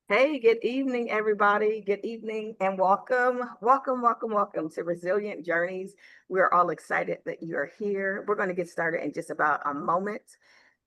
Hey, good evening, everybody. Good evening and welcome to Resilient Journeys. We're all excited that you're here. We're going to get started in just about a moment.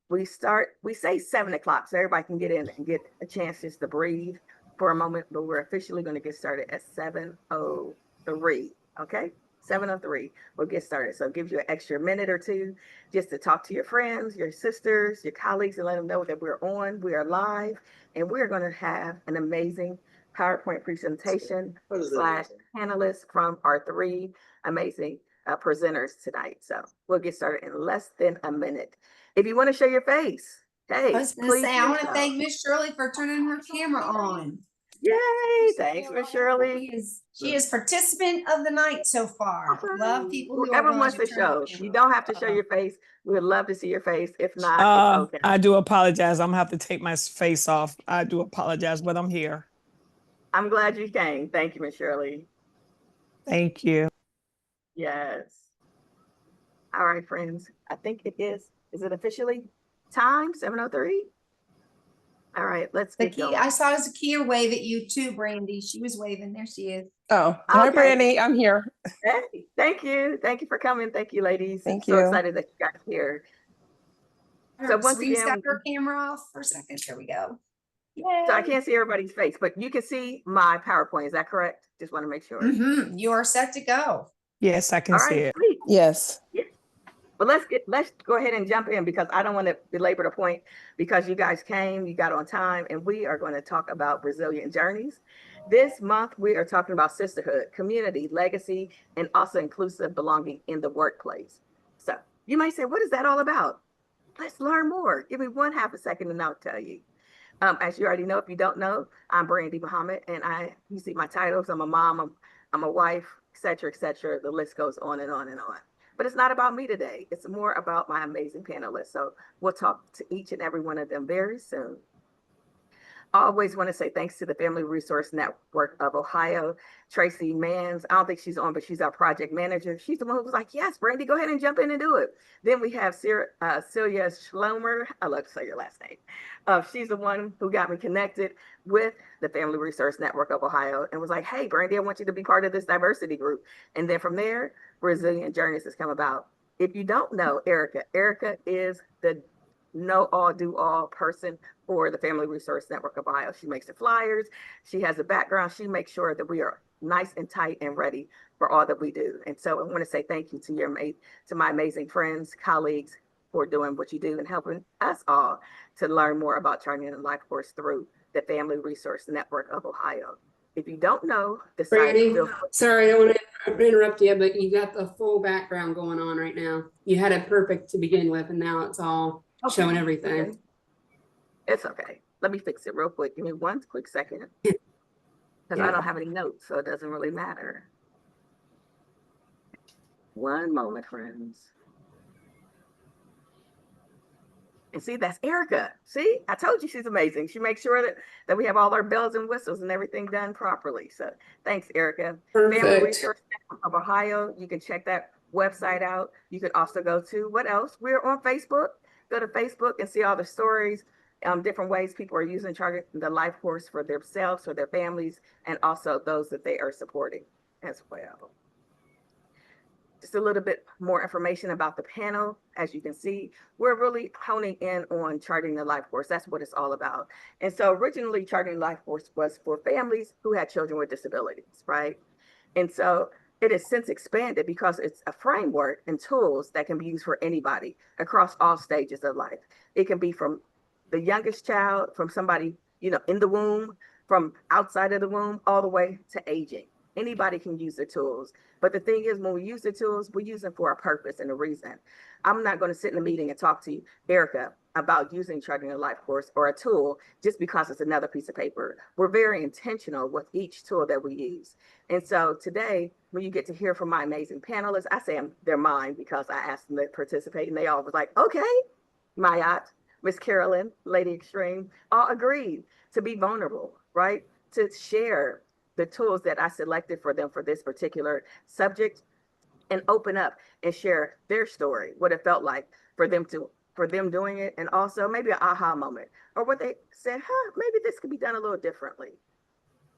We say 7 o'clock so everybody can get in and get a chance just to breathe for a moment, but we're officially going to get started at 7:03. Okay. 7:03. We'll get started. So it gives you an extra minute or two just to talk to your friends, your sisters, your colleagues, and let them know that we're on, we are live, and we're going to have an amazing PowerPoint presentation slash panelists from our three amazing presenters tonight. So we'll get started in less than a minute. If you want to show your face, I hey, was going to please say, I do want to so. thank Miss Shirley for turning her camera on. Yay! Thanks, Miss Shirley. She is participant of the night so far. Love people who are Whoever going wants to to turn their show, camera you on. don't have to show your face. We would love to see your face. If not, it's okay. I do apologize. I'm gonna have to take my face off. I do apologize, but I'm here. I'm glad you came. Thank you, Miss Shirley. Thank you. Yes. All right, friends. I think it is. Is it officially time? 7:03? All right, let's get going. I saw Zakia wave at you too, Brandy. She was waving. There she is. Oh, hi, Okay. Brandy. I'm here. Hey, thank you. Thank you for coming. Thank you, ladies. Thank So you. excited that you got here. So once Serene's again, got her camera off for a second. There we go. so I Yay. can't see everybody's face, but you can see my PowerPoint. Is that correct? Just want to make sure. You are set to go. Yes, I can All see right, it. sweet. Yes. Yeah. But let's go ahead and jump in because I don't want to belabor the point because you guys came, you got on time, and we are going to talk about resilient journeys. This month we are talking about sisterhood, community, legacy, and also inclusive belonging in the workplace. So you might say, what is that all about? Let's learn more. Give me one half a second and I'll tell you. As you already know, if you don't know, I'm Brandy Muhammad, and you see my titles. I'm a mom, I'm a wife, et cetera, et cetera. The list goes on and on and on. But it's not about me today. It's more about my amazing panelists. So we'll talk to each and every one of them very soon. I always want to say thanks to the Family Resource Network of Ohio, Tracy Mans. I don't think she's on, but she's our project manager. She's the one who was like, yes, Brandy, go ahead and jump in and do it. Then we have Celia Schlomer. I love to say your last name. She's the one who got me connected with the Family Resource Network of Ohio and was like, hey, Brandy, I want you to be part of this diversity group. And then from there, Resilient Journeys has come about. If you don't know Erica is the know all, do all person for the Family Resource Network of Ohio. She makes the flyers. She has a background. She makes sure that we are nice and tight and ready for all that we do. And so I want to say thank you to my amazing friends, colleagues for doing what you do and helping us all to learn more about charting the life course through the Family Resource Network of Ohio. If you don't know the site, Brandy, sorry, I want to interrupt you, but you got the full background going on right now. You had it perfect to begin with, and now it's all showing everything. Okay. It's okay. Let me fix it real quick. Give me one quick second. Because I don't have any notes, so it doesn't really matter. One moment, friends. And see, that's Erica. See, I told you she's amazing. She makes sure that we have all our bells and whistles and everything done properly. So thanks, Erica. Perfect. Family Resource Network of Ohio. You can check that website out. You can also go to, what else? We're on Facebook. Go to Facebook and see all the stories, different ways people are using charting the life course for themselves, for their families, and also those that they are supporting as well. Just a little bit more information about the panel. As you can see, we're really honing in on charting the life course. That's what it's all about. And so originally charting life course was for families who had children with disabilities, right? And so it has since expanded because it's a framework and tools that can be used for anybody across all stages of life. It can be from the youngest child, from somebody, in the womb, from outside of the womb, all the way to aging. Anybody can use the tools. But the thing is, when we use the tools, we use them for a purpose and a reason. I'm not going to sit in a meeting and talk to you, Erica, about using charting a life course or a tool just because it's another piece of paper. We're very intentional with each tool that we use. And so today, when you get to hear from my amazing panelists, I say they're mine because I asked them to participate and they all was like, okay, Mayat, Miss Carolyn, Lady Extreme, all agreed to be vulnerable, right? To share the tools that I selected for them for this particular subject and open up and share their story, what it felt like for them to for them doing it, and also maybe an aha moment or what they said, maybe this could be done a little differently.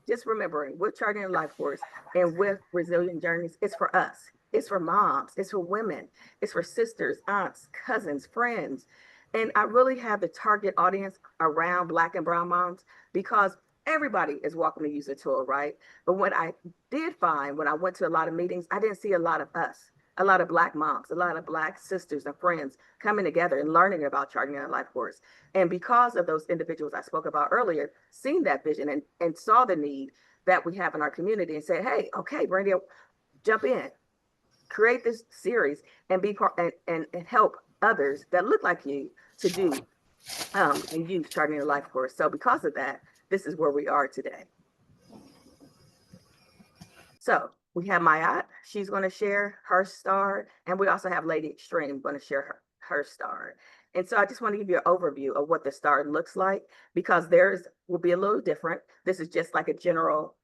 Just remembering with Charting Your Life Course and with Resilient Journeys, it's for us. It's for moms. It's for women. It's for sisters, aunts, cousins, friends. And I really have the target audience around Black and Brown moms because everybody is welcome to use the tool, right? But what I did find when I went to a lot of meetings, I didn't see a lot of us, a lot of Black moms, a lot of Black sisters and friends coming together and learning about Charting Your Life Course. And because of those individuals I spoke about earlier, seeing that vision and saw the need that we have in our community and said, hey, okay, Brandy, jump in, create this series and be part and help others that look like you to do and use Charting Your Life Course. So because of that, this is where we are today. So we have Mayat. She's going to share her star. And we also have Lady Extreme going to share her star. And so I just want to give you an overview of what the star looks like because theirs will be a little different. This is just like a general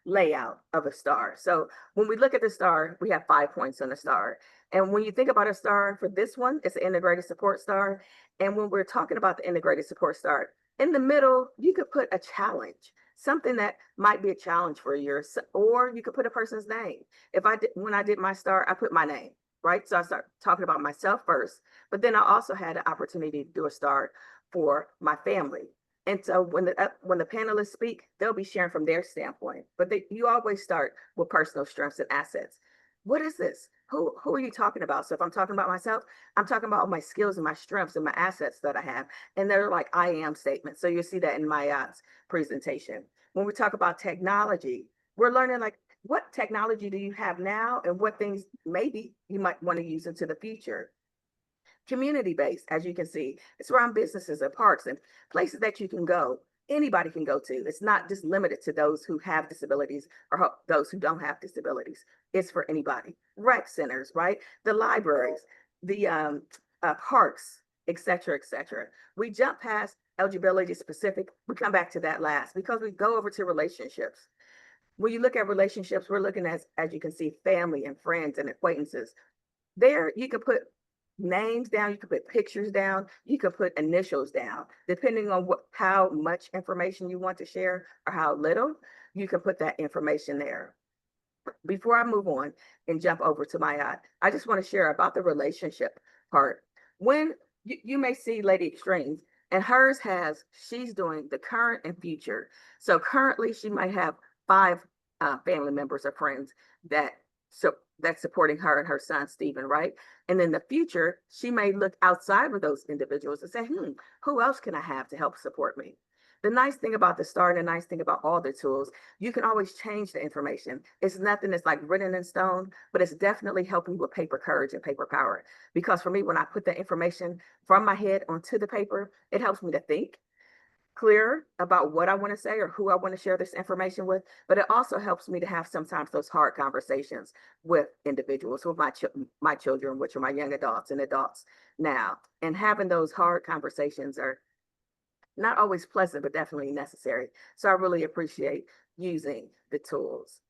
layout of a star. So when we look at the star, we have 5 points on the star. And when you think about a star for this one, it's an integrated support star. And when we're talking about the integrated support star, in the middle, you could put a challenge, something that might be a challenge for you, or you could put a person's name. When I did my star, I put my name, right? So I start talking about myself first, but then I also had an opportunity to do a star for my family. And so when the panelists speak, they'll be sharing from their standpoint, but you always start with personal strengths and assets. What is this? Who are you talking about? So if I'm talking about myself, I'm talking about my skills and my strengths and my assets that I have. And they're like I am statements. So you'll see that in my presentation. When we talk about technology, we're learning like what technology do you have now and what things maybe you might want to use into the future. Community-based, as you can see, it's around businesses and parks and places that you can go. Anybody can go to. It's not just limited to those who have disabilities or those who don't have disabilities. It's for anybody. Rec centers, right? The libraries, the parks, et cetera, et cetera. We jump past eligibility specific. We come back to that last because we go over to relationships. When you look at relationships, we're looking at, as you can see, family and friends and acquaintances. There, you can put names down, you can put pictures down, you can put initials down, depending on how much information you want to share or how little, you can put that information there. Before I move on and jump over to I just want to share about the relationship part. When you may see Lady Extremes and she's doing the current and future. So currently she might have 5 family members or friends that's supporting her and her son, Stephen, right? And in the future, she may look outside of those individuals and say, who else can I have to help support me? The nice thing about the star and the nice thing about all the tools, you can always change the information. It's nothing that's like written in stone, but it's definitely helping with paper courage and paper power. Because for me, when I put the information from my head onto the paper, it helps me to think clear about what I want to say or who I want to share this information with, but it also helps me to have sometimes those hard conversations with individuals, with my children, which are my young adults and adults now. And having those hard conversations are not always pleasant, but definitely necessary. So I really appreciate using the tools.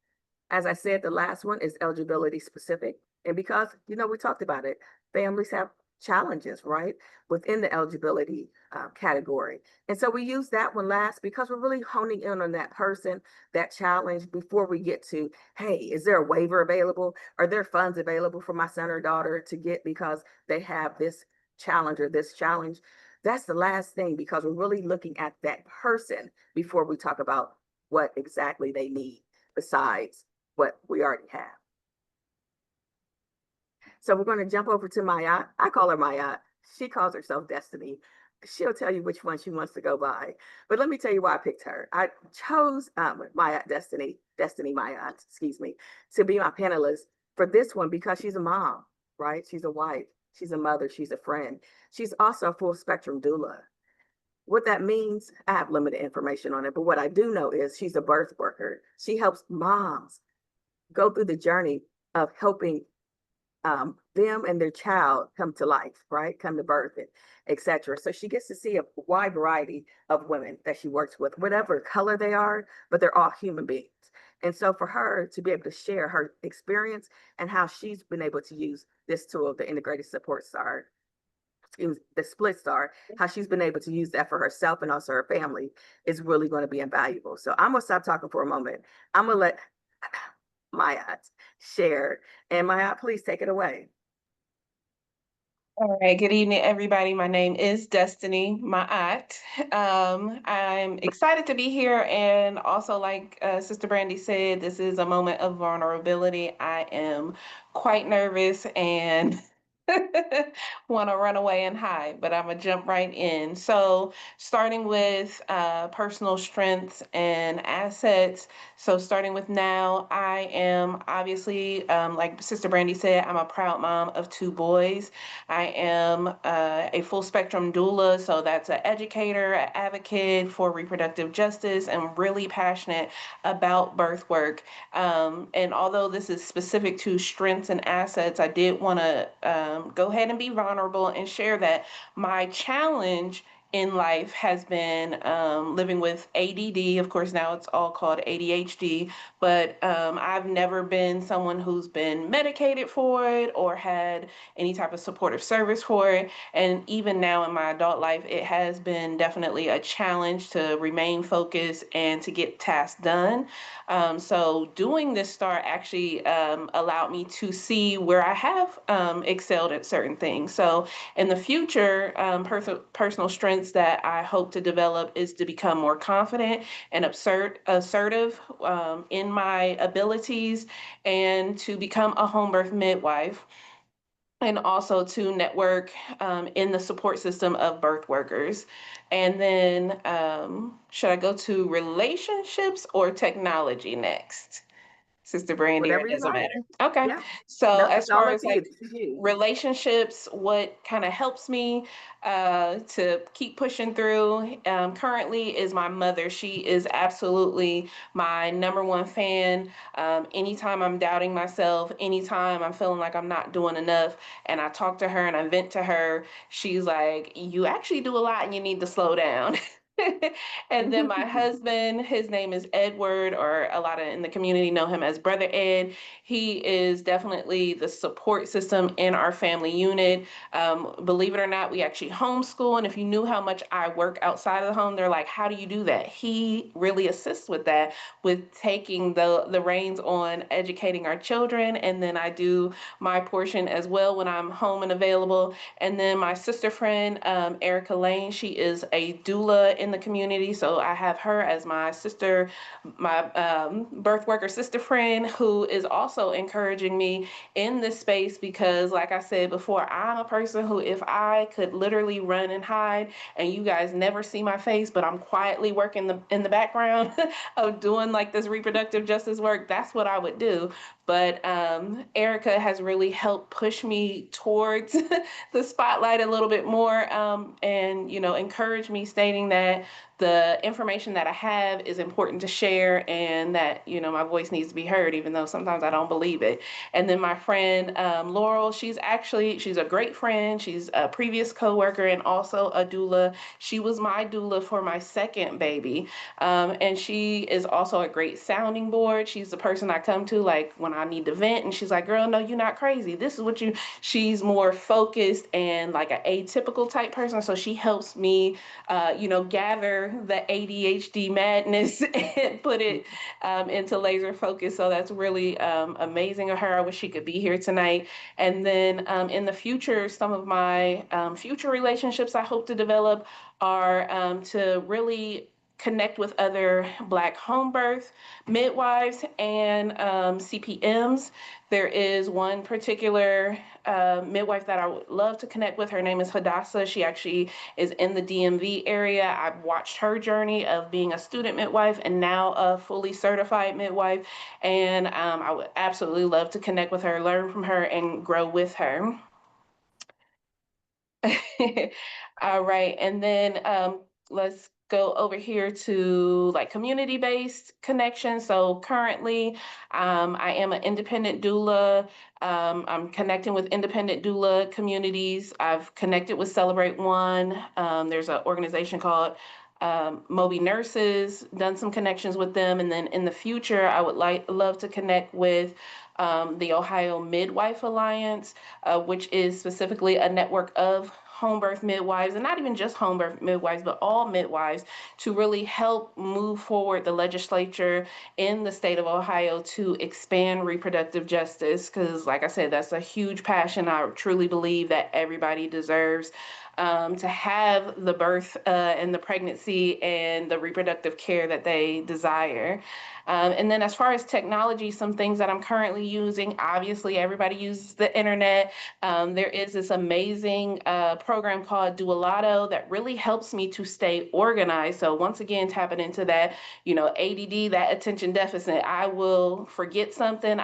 As I said, the last one is eligibility specific. And because, we talked about it, families have challenges, right, within the eligibility category. And so we use that one last because we're really honing in on that person, that challenge before we get to, hey, is there a waiver available? Are there funds available for my son or daughter to get because they have this challenge or this challenge? That's the last thing because we're really looking at that person before we talk about what exactly they need besides what we already have. So we're going to jump over to Maya. I call her Maya. She calls herself Destiny. She'll tell you which one she wants to go by. But let me tell you why I picked her. I chose Destiny Maya, excuse me, to be my panelist for this one because she's a mom, right? She's a wife. She's a mother. She's a friend. She's also a full spectrum doula. What that means, I have limited information on it, but what I do know is she's a birth worker. She helps moms go through the journey of helping them and their child come to life, right? Come to birth, etc. So she gets to see a wide variety of women that she works with, whatever color they are, but they're all human beings. And so for her to be able to share her experience and how she's been able to use this tool, the integrated support star, the split star, how she's been able to use that for herself and also her family is really going to be invaluable. So I'm gonna stop talking for a moment. I'm gonna let Maya share, and Maya, please take it away. All right, good evening, everybody. My name is Destiny Ma'at. I'm excited to be here, and also, like Sister Brandy said, this is a moment of vulnerability. I am quite nervous and want to run away and hide, but I'm gonna jump right in. So, starting with personal strengths and assets. So, starting with now, I am obviously, like Sister Brandy said, I'm a proud mom of 2 boys. I am a full spectrum doula, so that's an educator, an advocate for reproductive justice, and really passionate about birth work. And although this is specific to strengths and assets, I did want to go ahead and be vulnerable and share that my challenge in life has been living with ADD. Of course, now it's all called ADHD, but I've never been someone who's been medicated for it or had any type of supportive service for it. And even now in my adult life, it has been definitely a challenge to remain focused and to get tasks done. So doing this star actually allowed me to see where I have excelled at certain things. So in the future, personal strengths that I hope to develop is to become more confident and assertive in my abilities, and to become a home birth midwife, and also to network in the support system of birth workers. And then, should I go to relationships or technology next? Sister Brandy, or Whatever it you doesn't like. matter. Okay. Yeah. So No, as it's all far up as to you. like This is you. relationships, what kind of helps me to keep pushing through currently is my mother. She is absolutely my number one fan. Anytime I'm doubting myself, anytime I'm feeling like I'm not doing enough, and I talk to her and I vent to her, she's like, you actually do a lot and you need to slow down. And then my husband, his name is Edward, or a lot of in the community know him as Brother Ed. He is definitely the support system in our family unit. Believe it or not, we actually homeschool. And if you knew how much I work outside of the home, they're like, how do you do that? He really assists with that, with taking the reins on educating our children. And then I do my portion as well when I'm home and available. And then my sister friend, Erica Lane, she is a doula in the community. So I have her as my sister, my birth worker sister friend, who is also encouraging me in this space, because like I said before, I'm a person who, if I could literally run and hide and you guys never see my face, but I'm quietly working in the background of doing like this reproductive justice work, that's what I would do. But Erica has really helped push me towards the spotlight a little bit more, and encourage me, stating that the information that I have is important to share, and that my voice needs to be heard, even though sometimes I don't believe it. And then my friend Laurel, she's a great friend. She's a previous coworker and also a doula. She was my doula for my second baby, and she is also a great sounding board. She's the person I come to like when I need to vent, and she's like, girl, no, you're not crazy, this is what you. She's more focused and like an atypical type person, so she helps me gather the ADHD madness and put it into laser focus. So that's really amazing of her. I wish she could be here tonight. And then in the future, some of my future relationships I hope to develop are to really connect with other Black home birth midwives and CPMs. There is one particular midwife that I would love to connect with. Her name is Hadassah. She actually is in the DMV area. I've watched her journey of being a student midwife and now a fully certified midwife. And I would absolutely love to connect with her, learn from her, and grow with her. All right, and then let's go over here to like community-based connections. So currently, I am an independent doula. I'm connecting with independent doula communities. I've connected with Celebrate One. There's an organization called Moby Nurses, done some connections with them. And then in the future, I would love to connect with the Ohio Midwife Alliance, which is specifically a network of home birth midwives, and not even just home birth midwives, but all midwives, to really help move forward the legislature in the state of Ohio to expand reproductive justice. Because, like I said, that's a huge passion. I truly believe that everybody deserves to have the birth and the pregnancy and the reproductive care that they desire. And then as far as technology, some things that I'm currently using, obviously everybody uses the internet. There is this amazing program called Duolato that really helps me to stay organized. So once again, tapping into that, ADD, that attention deficit, I will forget something.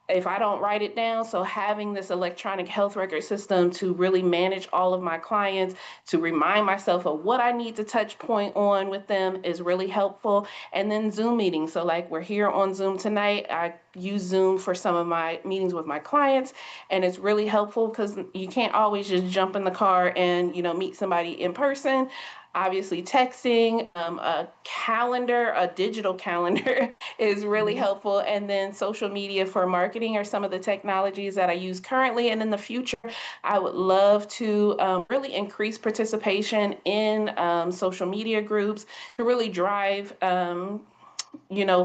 If I don't write it down. So having this electronic health record system to really manage all of my clients, to remind myself of what I need to touch point on with them is really helpful. And then Zoom meetings. So like we're here on Zoom tonight, I use Zoom for some of my meetings with my clients, and it's really helpful because you can't always just jump in the car and, meet somebody in person. Obviously, texting, a calendar, a digital calendar is really helpful. And then social media for marketing are some of the technologies that I use currently. And in the future, I would love to really increase participation in social media groups to really drive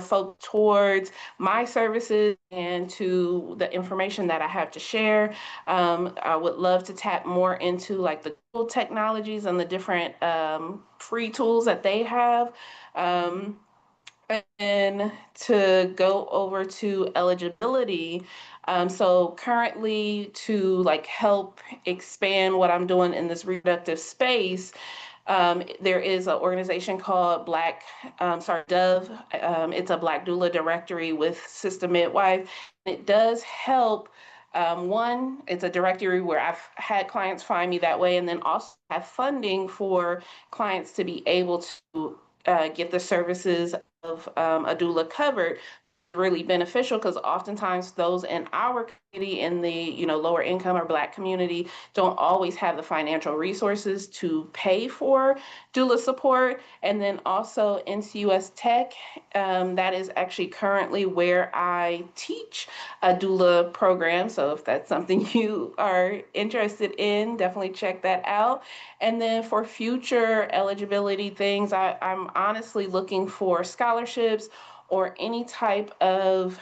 folk towards my services and to the information that I have to share. I would love to tap more into like the Google technologies and the different free tools that they have. And to go over to eligibility. So currently, to like help expand what I'm doing in this reproductive space, there is an organization called Dove. It's a Black doula directory with Sister Midwife. It does help. One, it's a directory where I've had clients find me that way, and then also have funding for clients to be able to get the services of a doula covered. Really beneficial because oftentimes those in our community, in the lower income or Black community, don't always have the financial resources to pay for doula support. And then also NCUS Tech, that is actually currently where I teach a doula program. So if that's something you are interested in, definitely check that out. And then for future eligibility things, I'm honestly looking for scholarships or any type of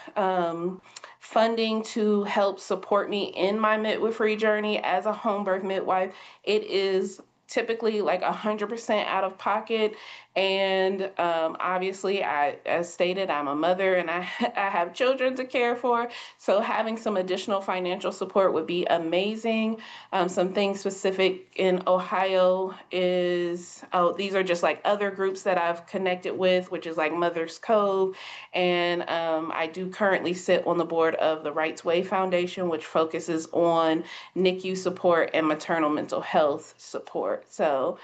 funding to help support me in my midwifery journey as a home birth midwife. It is typically like 100% out of pocket. And obviously, as stated, I'm a mother and I have children to care for. So having some additional financial support would be amazing. Some things specific in Ohio is, these are just like other groups that I've connected with, which is like Mother's Cove. And I do currently sit on the board of the Rights Way Foundation, which focuses on NICU support and maternal mental health support. So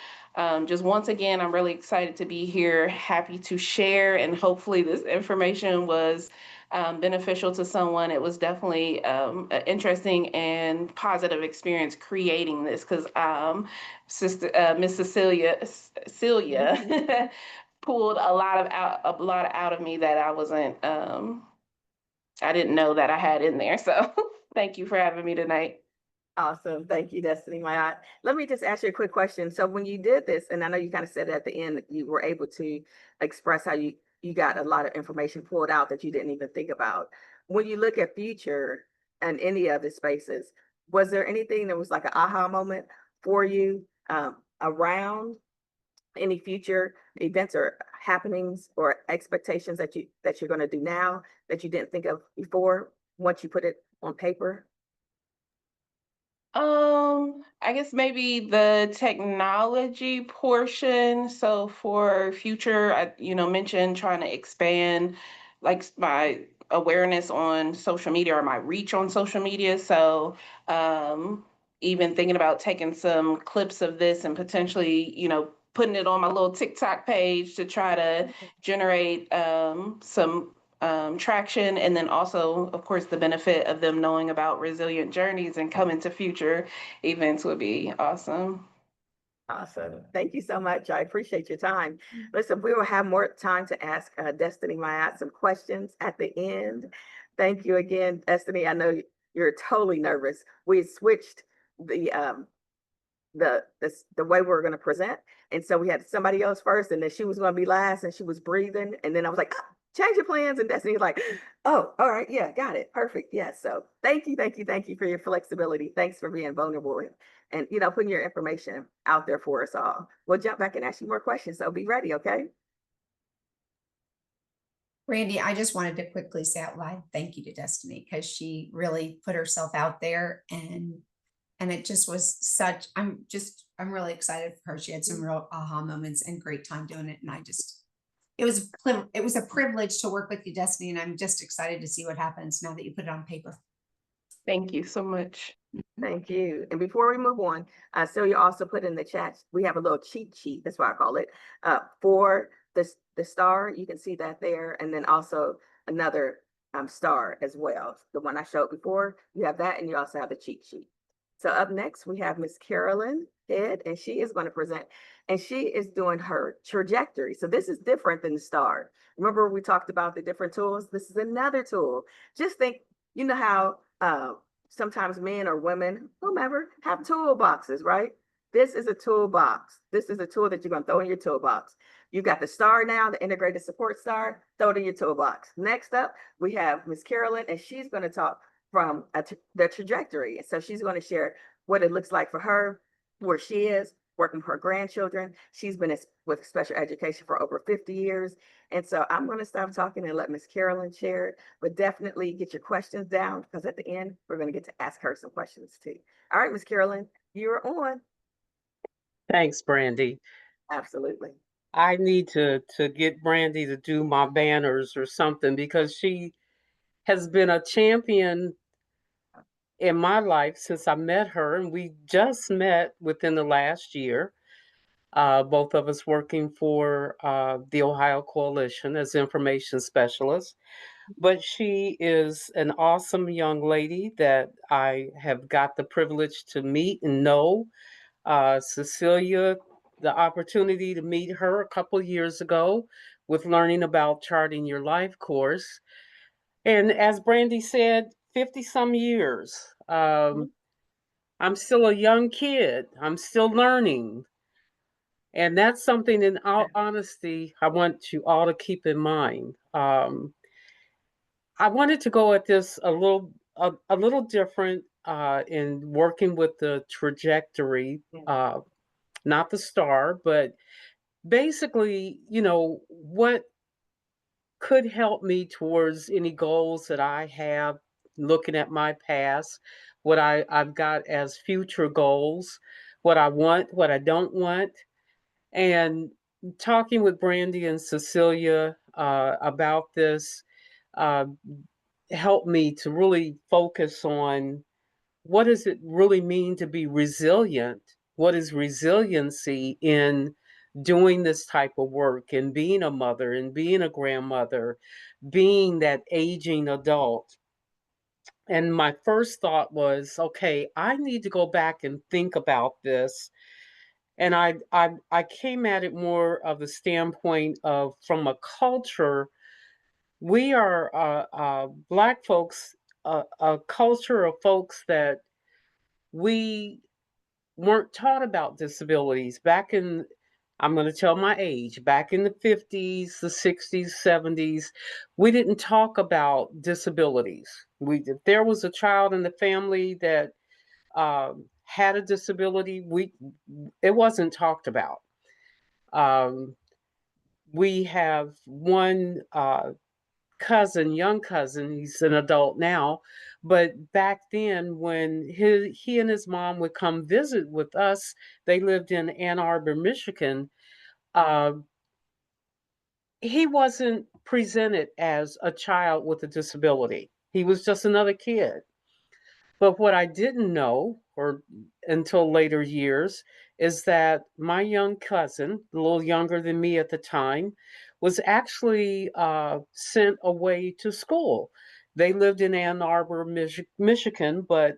just once again, I'm really excited to be here, happy to share, and hopefully this information was beneficial to someone. It was definitely an interesting and positive experience creating this because Miss Celia pulled a lot out of me that I wasn't I didn't know that I had in there. So thank you for having me tonight. Awesome. Thank you, Destiny. Let me just ask you a quick question. So when you did this, and I know you kind of said at the end, you were able to express how you got a lot of information pulled out that you didn't even think about. When you look at future and any of the spaces, was there anything that was like an aha moment for you around any future events or happenings or expectations that you're going to do now that you didn't think of before once you put it on paper? I guess maybe the technology portion. So for future, I, mentioned trying to expand like my awareness on social media or my reach on social media. So, even thinking about taking some clips of this and potentially, putting it on my little TikTok page to try to generate, some traction, and then also, of course, the benefit of them knowing about resilient journeys and coming to future events would be awesome. Awesome. Thank you so much. I appreciate your time. Listen, we will have more time to ask Destiny Mayat some questions at the end. Thank you again, Destiny. I know you're totally nervous. We switched the the way we were going to present. And so we had somebody else first, and then she was going to be last, and she was breathing. And then I was like, "Ah, change your plans." And Destiny was like, "Oh, all right, yeah, got it, perfect, yeah." So thank you, thank you, thank you for your flexibility. Thanks for being vulnerable and putting your information out there for us all. We'll jump back and ask you more questions. So be ready, okay? Randy, I just wanted to quickly say out loud, thank you to Destiny, because she really put herself out there, and it just was such, I'm really excited for her. She had some real aha moments and great time doing it. And it was a privilege to work with you, Destiny. And I'm just excited to see what happens now that you put it on paper. Thank you so much. Thank you. And before we move on, Celia also put in the chat, we have a little cheat sheet, that's what I call it, for the star. You can see that there. And then also another star as well. The one I showed before, you have that, and you also have the cheat sheet. So up next, we have Miss Carolyn Head, and she is going to present, and she is doing her trajectory. So this is different than the star. Remember we talked about the different tools? This is another tool. Just think, you know how sometimes men or women, whomever, have toolboxes, right? This is a toolbox. This is a tool that you're going to throw in your toolbox. You got the star now, the integrated support star, throw it in your toolbox. Next up, we have Miss Carolyn, and she's going to talk from the trajectory. And so she's going to share what it looks like for her, where she is, working with her grandchildren. She's been with special education for over 50 years. And so I'm going to stop talking and let Miss Carolyn share it, but definitely get your questions down, because at the end, we're going to get to ask her some questions too. All right, Miss Carolyn, you're on. Thanks, Brandy. Absolutely. I need to get Brandy to do my banners or something, because she has been a champion in my life since I met her, and we just met within the last year. Both of us working for the Ohio Coalition as information specialists. But she is an awesome young lady that I have got the privilege to meet and know. Cecilia, the opportunity to meet her a couple years ago with learning about Charting Your Life course. And as Brandy said, 50 some years. I'm still a young kid. I'm still learning. And that's something, in all honesty, I want you all to keep in mind. I wanted to go at this a little different in working with the trajectory, not the star, but basically, what could help me towards any goals that I have, looking at my past, what I've got as future goals, what I want, what I don't want, and talking with Brandy and Cecilia about this uh, helped me to really focus on what does it really mean to be resilient? What is resiliency in doing this type of work and being a mother and being a grandmother, being that aging adult? And my first thought was, okay, I need to go back and think about this. And I came at it more of the standpoint of, from a culture, we are Black folks, a culture of folks that we weren't taught about disabilities back in, I'm going to tell my age, back in the 50s, the 60s, 70s, we didn't talk about disabilities. If there was a child in the family that had a disability, it wasn't talked about. We have one young cousin, he's an adult now, but back then when he and his mom would come visit with us, they lived in Ann Arbor, Michigan. Uh, he wasn't presented as a child with a disability. He was just another kid. But what I didn't know, or until later years, is that my young cousin, a little younger than me at the time, was actually sent away to school. They lived in Ann Arbor, Michigan, but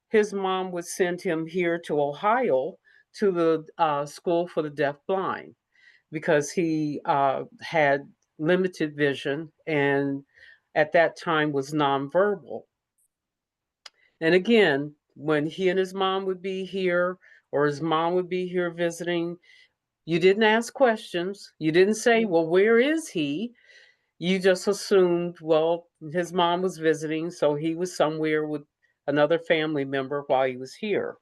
his mom would send him here to Ohio to the school for the deafblind, because he had limited vision and at that time was nonverbal. And again, when he and his mom would be here, or his mom would be here visiting, you didn't ask questions. You didn't say, well, where is he? You just assumed, well, his mom was visiting, so he was somewhere with another family member while he was here.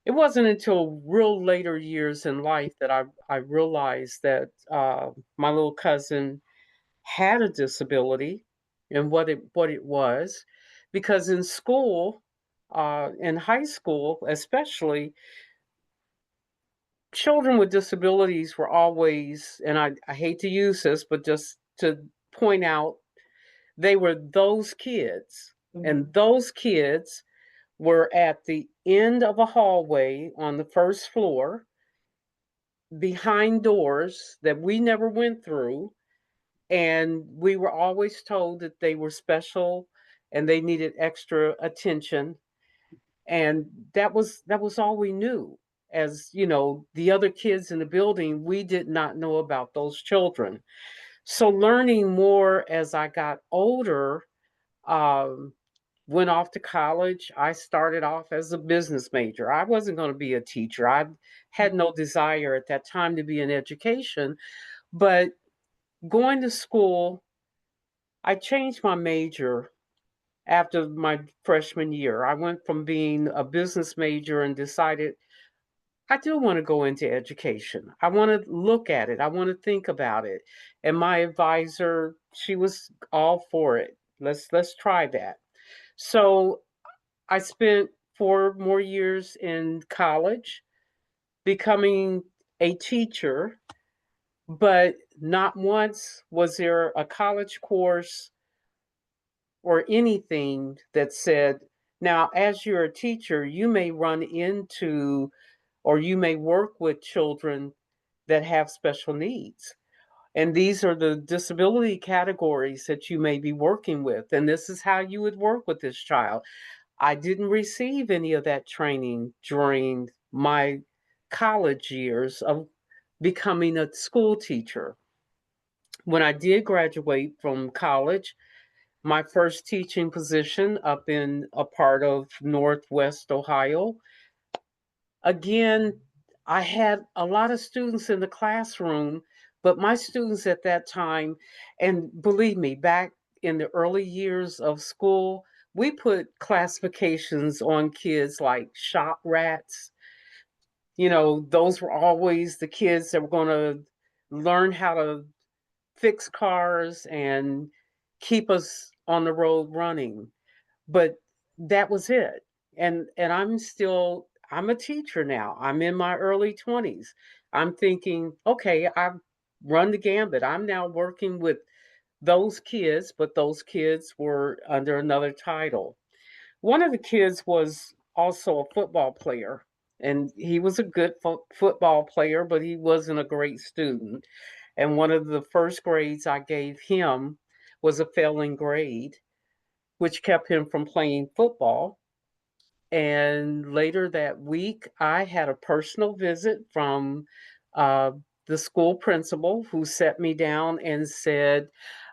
It wasn't until real later years in life that I realized that my little cousin had a disability and what it was, because in school, in high school especially, children with disabilities were always, and I hate to use this, but just to point out, they were those kids. And those kids were at the end of a hallway on the first floor behind doors that we never went through. And we were always told that they were special and they needed extra attention. And that was all we knew. As you know, the other kids in the building, we did not know about those children. So learning more as I got older, um, went off to college. I started off as a business major. I wasn't going to be a teacher. I had no desire at that time to be in education. But going to school, I changed my major after my freshman year. I went from being a business major and decided I do want to go into education. I want to look at it. I want to think about it. And my advisor, she was all for it. Let's try that. So I spent 4 more years in college becoming a teacher, but not once was there a college course or anything that said, now, as you're a teacher, you may run into or you may work with children that have special needs. And these are the disability categories that you may be working with. And this is how you would work with this child. I didn't receive any of that training during my college years of becoming a school teacher. When I did graduate from college, my first teaching position up in a part of Northwest Ohio, again, I had a lot of students in the classroom, but my students at that time, and believe me, back in the early years of school, we put classifications on kids like shop rats. You know, those were always the kids that were going to learn how to fix cars and keep us on the road running. But that was it. And I'm a teacher now. I'm in my early 20s. I'm thinking, okay, I've run the gambit. I'm now working with those kids, but those kids were under another title. One of the kids was also a football player, and he was a good football player, but he wasn't a great student. And one of the first grades I gave him was a failing grade, which kept him from playing football. And later that week, I had a personal visit from uh, the school principal who set me down and said,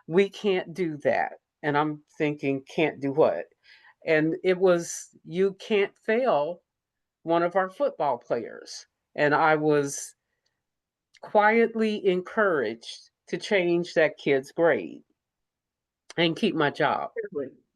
we can't do that. And I'm thinking, can't do what? And it was, you can't fail one of our football players. And I was quietly encouraged to change that kid's grade and keep my job.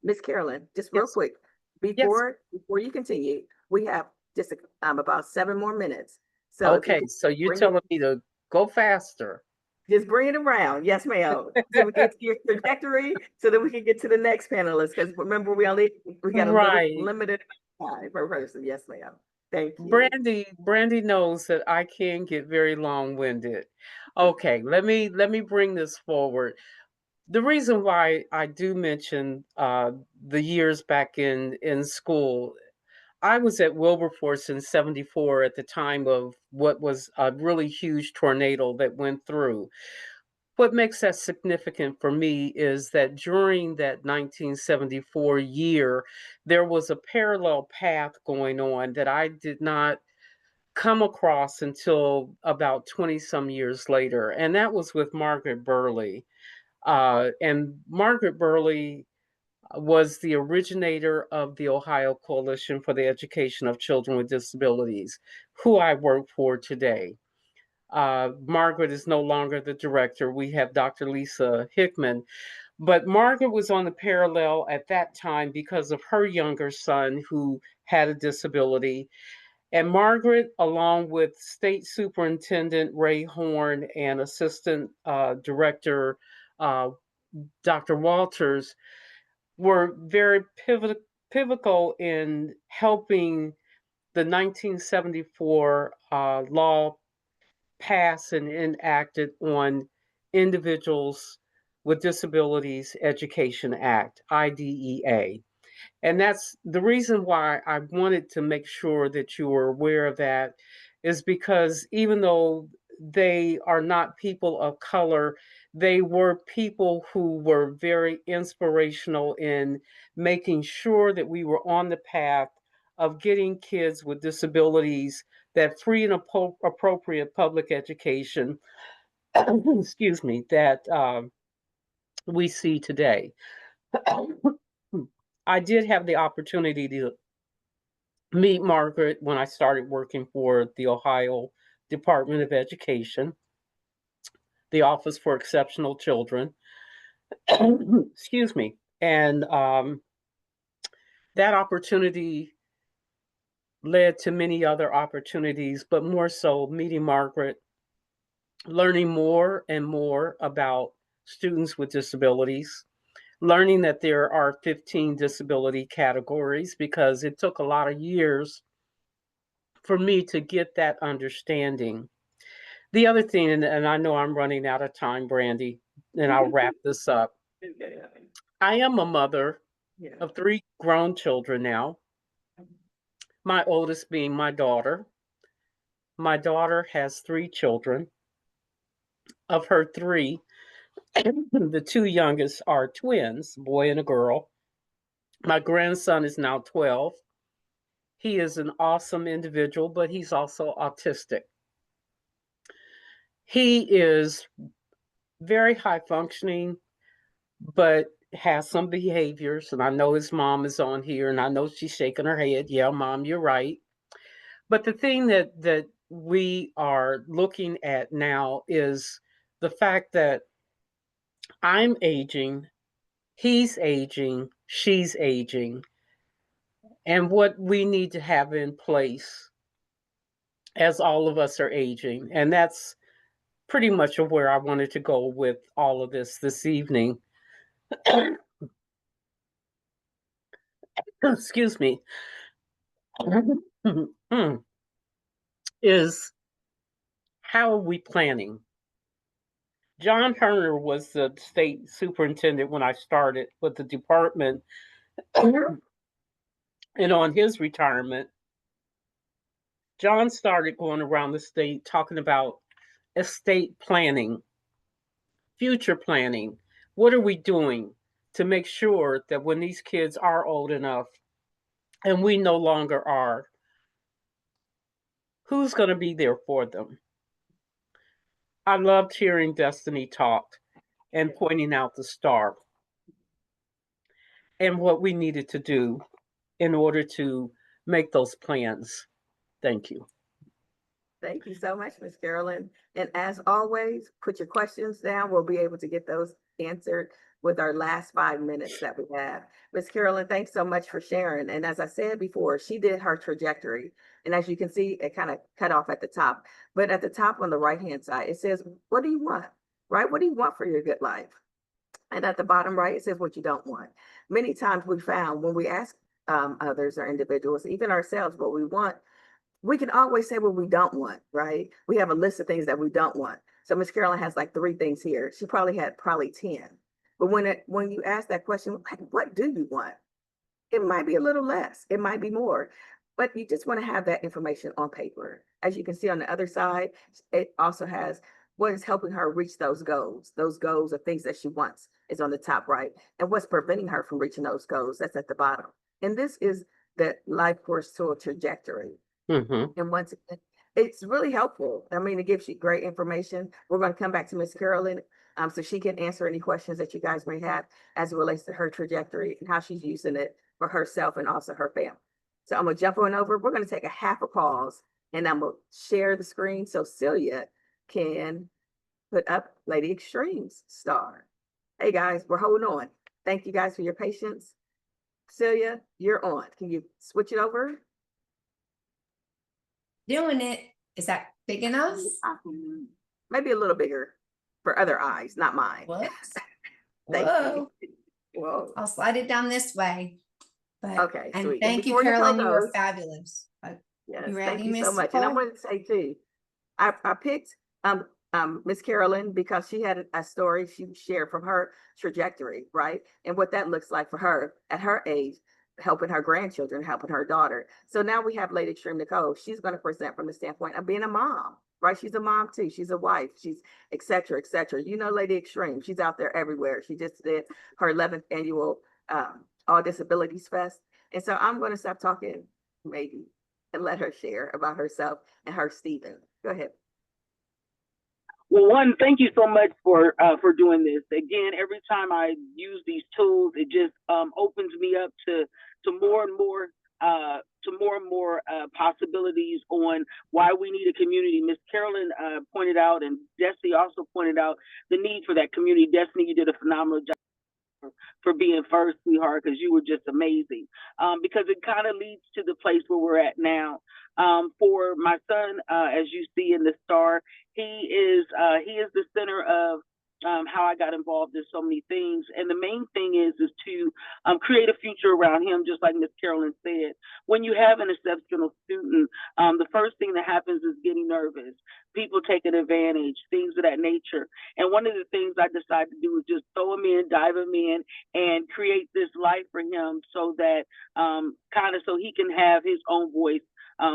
Miss Carolyn, just real Yes. quick, Yes. before you continue, we have just about 7 more minutes. So if you Okay. could So you're bring it, telling me to go faster. just bring it around. Yes, ma'am. So we get to your trajectory so that we can get to the next panelist. Because remember, we got a little Right. limited time per person. Yes, ma'am. Thank you. Brandy knows that I can get very long-winded. Okay, let me bring this forward. The reason why I do mention the years back in school, I was at Wilberforce in '74 at the time of what was a really huge tornado that went through. What makes that significant for me is that during that 1974 year, there was a parallel path going on that I did not come across until about 20 some years later. And that was with Margaret Burley. And Margaret Burley was the originator of the Ohio Coalition for the Education of Children with Disabilities, who I work for today. Margaret is no longer the director. We have Dr. Lisa Hickman. But Margaret was on the parallel at that time because of her younger son who had a disability. And Margaret, along with State Superintendent Ray Horn and Assistant Director Dr. Walters, were very pivotal in helping the 1974 law pass and enacted on Individuals with Disabilities Education Act, IDEA. And that's the reason why I wanted to make sure that you were aware of that, is because even though they are not people of color, they were people who were very inspirational in making sure that we were on the path of getting kids with disabilities that free and appropriate public education, excuse me, that we see today. I did have the opportunity to meet Margaret when I started working for the Ohio Department of Education, the Office for Exceptional Children. Excuse me. And that opportunity led to many other opportunities, but more so meeting Margaret, learning more and more about students with disabilities, learning that there are 15 disability categories, because it took a lot of years for me to get that understanding. The other thing, and I know I'm running out of time, Brandy, and I'll wrap this up. I am a mother Yeah. of 3 grown children now, my oldest being my daughter. My daughter has 3 children. Of her 3, the 2 youngest are twins, a boy and a girl. My grandson is now 12. He is an awesome individual, but he's also autistic. He is very high functioning, but has some behaviors. And I know his mom is on here, and I know she's shaking her head. Yeah, Mom, you're right. But the thing that we are looking at now is the fact that I'm aging, he's aging, she's aging, and what we need to have in place as all of us are aging. And that's pretty much of where I wanted to go with all of this evening. Excuse me. Is how are we planning? John Herner was the state superintendent when I started with the department. And on his retirement, John started going around the state talking about estate planning, future planning. What are we doing to make sure that when these kids are old enough and we no longer are, who's going to be there for them? I loved hearing Destiny talk and pointing out the star and what we needed to do in order to make those plans. Thank you. Thank you so much, Ms. Carolyn. And as always, put your questions down. We'll be able to get those answered with our last 5 minutes that we have. Ms. Carolyn, thanks so much for sharing. And as I said before, she did her trajectory. And as you can see, it kind of cut off at the top. But at the top on the right-hand side, it says, what do you want, right? What do you want for your good life? And at the bottom right, it says what you don't want. Many times we found when we ask others or individuals, even ourselves, what we want, we can always say what we don't want, right? We have a list of things that we don't want. So Miss Carolyn has like 3 things here. She probably had 10. But when you ask that question, what do you want? It might be a little less, it might be more, but you just want to have that information on paper. As you can see on the other side, it also has what is helping her reach those goals of things that she wants is on the top right. And what's preventing her from reaching those goals, that's at the bottom. And this is the life course tool trajectory. Mm-hmm. And once again, it's really helpful. I mean, it gives you great information. We're going to come back to Miss Carolyn so she can answer any questions that you guys may have as it relates to her trajectory and how she's using it for herself and also her family. So I'm gonna jump on over. We're gonna take a half a pause and I'm gonna share the screen so Celia can put up Lady Extreme's star. Hey guys, we're holding on. Thank you guys for your patience. Celia, you're on. Can you switch it over? Doing it. Is that big enough? Maybe a little bigger for other eyes, not mine. Whoops. Thank Whoa. you. Whoa. I'll slide it down this way. But, Okay, and sweet. And thank you, before Carolyn. You were goes, fabulous. yes, You thank ready, you so Miss much. And I Cole? wanted to say too, I picked Miss Carolyn because she had a story she shared from her trajectory, right? And what that looks like for her at her age, helping her grandchildren, helping her daughter. So now we have Lady Extreme Nicole. She's going to present from the standpoint of being a mom, right? She's a mom too. She's a wife. She's et cetera, et cetera. You know, Lady Extreme, she's out there everywhere. She just did her 11th annual All Disabilities Fest. And so I'm going to stop talking maybe and let her share about herself and her Stephen. Go ahead. Well, one, thank you so much for doing this. Again, every time I use these tools, it just opens me up to more and more possibilities on why we need a community. Miss Carolyn pointed out, and Destiny also pointed out the need for that community. Destiny, you did a phenomenal job for being first, sweetheart, because you were just amazing. Because it kind of leads to the place where we're at now. For my son, as you see in the star, he is the center of how I got involved in so many things. And the main thing is to create a future around him, just like Miss Carolyn said. When you have an exceptional student, the first thing that happens is getting nervous. People taking advantage, things of that nature. And one of the things I decided to do is just throw him in, dive him in, and create this life for him so that so he can have his own voice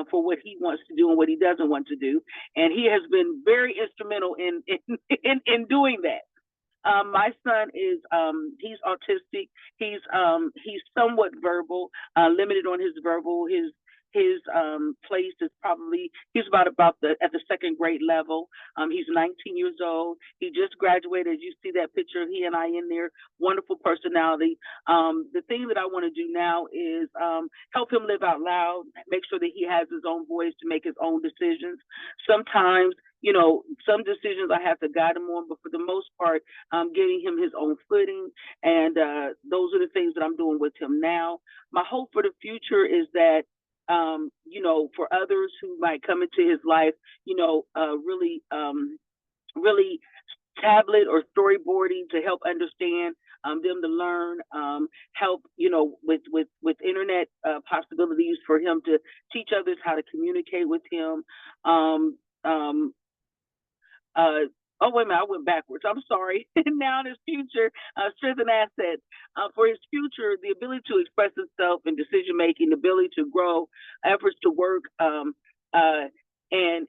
for what he wants to do and what he doesn't want to do. And he has been very instrumental in doing that. My son is he's autistic. He's somewhat verbal, limited on his verbal. His place is probably he's about at the second grade level. He's 19 years old. He just graduated. As you see that picture of he and I in there, wonderful personality. The thing that I want to do now is help him live out loud, make sure that he has his own voice to make his own decisions. Sometimes, you know, some decisions I have to guide him on, but for the most part, getting him his own footing. And those are the things that I'm doing with him now. My hope for the future is that, you know, for others who might come into his life, you know, really tablet or storyboarding to help understand them to learn, help, you know, with internet possibilities for him to teach others how to communicate with him. Oh, wait a minute, I went backwards. I'm sorry. Now in his future, strength and assets. For his future, the ability to express himself in decision making, the ability to grow, efforts to work, and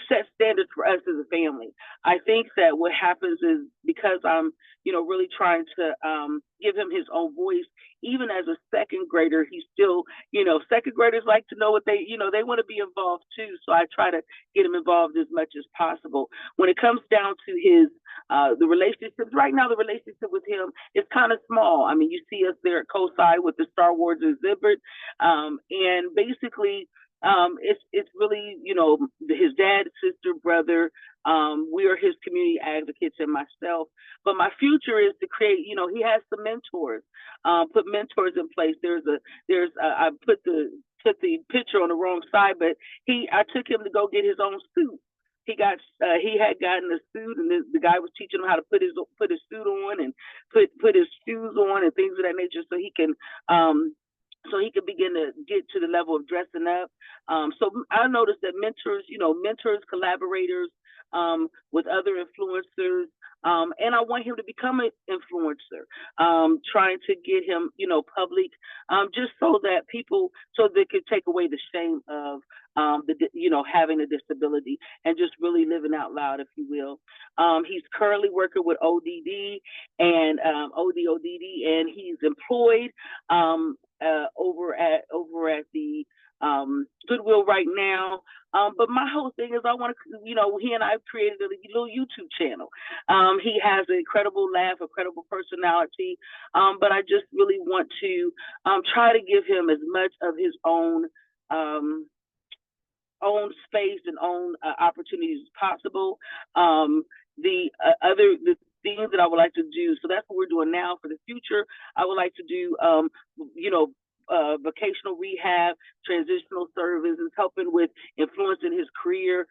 set standards for us as a family. I think that what happens is because I'm, you know, really trying to give him his own voice, even as a second grader, he's still, you know, second graders like to know what they, you know, they want to be involved too. So I try to get him involved as much as possible. When it comes down to his, the relationships, right now, the relationship with him is kind of small. I mean, you see us there at COSI with the Star Wars exhibit. And basically, it's really, you know, his dad, sister, brother, we are his community advocates and myself. But my future is to create, you know, he has some mentors, put mentors in place. I put the picture on the wrong side, but I took him to go get his own suit. He had gotten a suit, and the guy was teaching him how to put his suit on and put his shoes on and things of that nature, so he can begin to get to the level of dressing up. So I noticed that mentors, collaborators with other influencers, and I want him to become an influencer, trying to get him, you know, public, just so that they could take away the shame of having a disability and just really living out loud, if you will. He's currently working with ODD and ODD, and he's employed over at the Goodwill right now. But my whole thing is I want to, he and I created a little YouTube channel. He has an incredible laugh, incredible personality. But I just really want to try to give him as much of his own space and own opportunities as possible. The things that I would like to do, so that's what we're doing now. For the future, I would like to do, vocational rehab, transitional services, helping with influencing his career,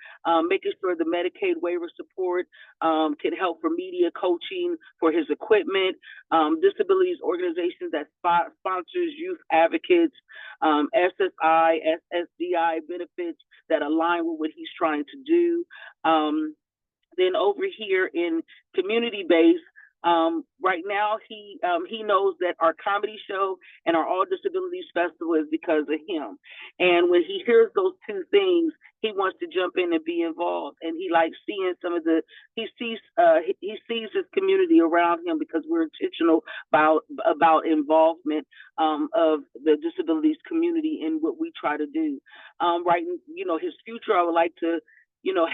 making sure the Medicaid waiver support can help for media coaching for his equipment, disabilities organizations that sponsors youth advocates, SSI, SSDI benefits that align with what he's trying to do. Then over here in community-based, right now he knows that our comedy show and our All Disabilities Festival is because of him. And when he hears those two things, he wants to jump in and be involved. And he likes seeing he sees his community around him because we're intentional about involvement of the disabilities community in what we try to do. Right, his future, I would like to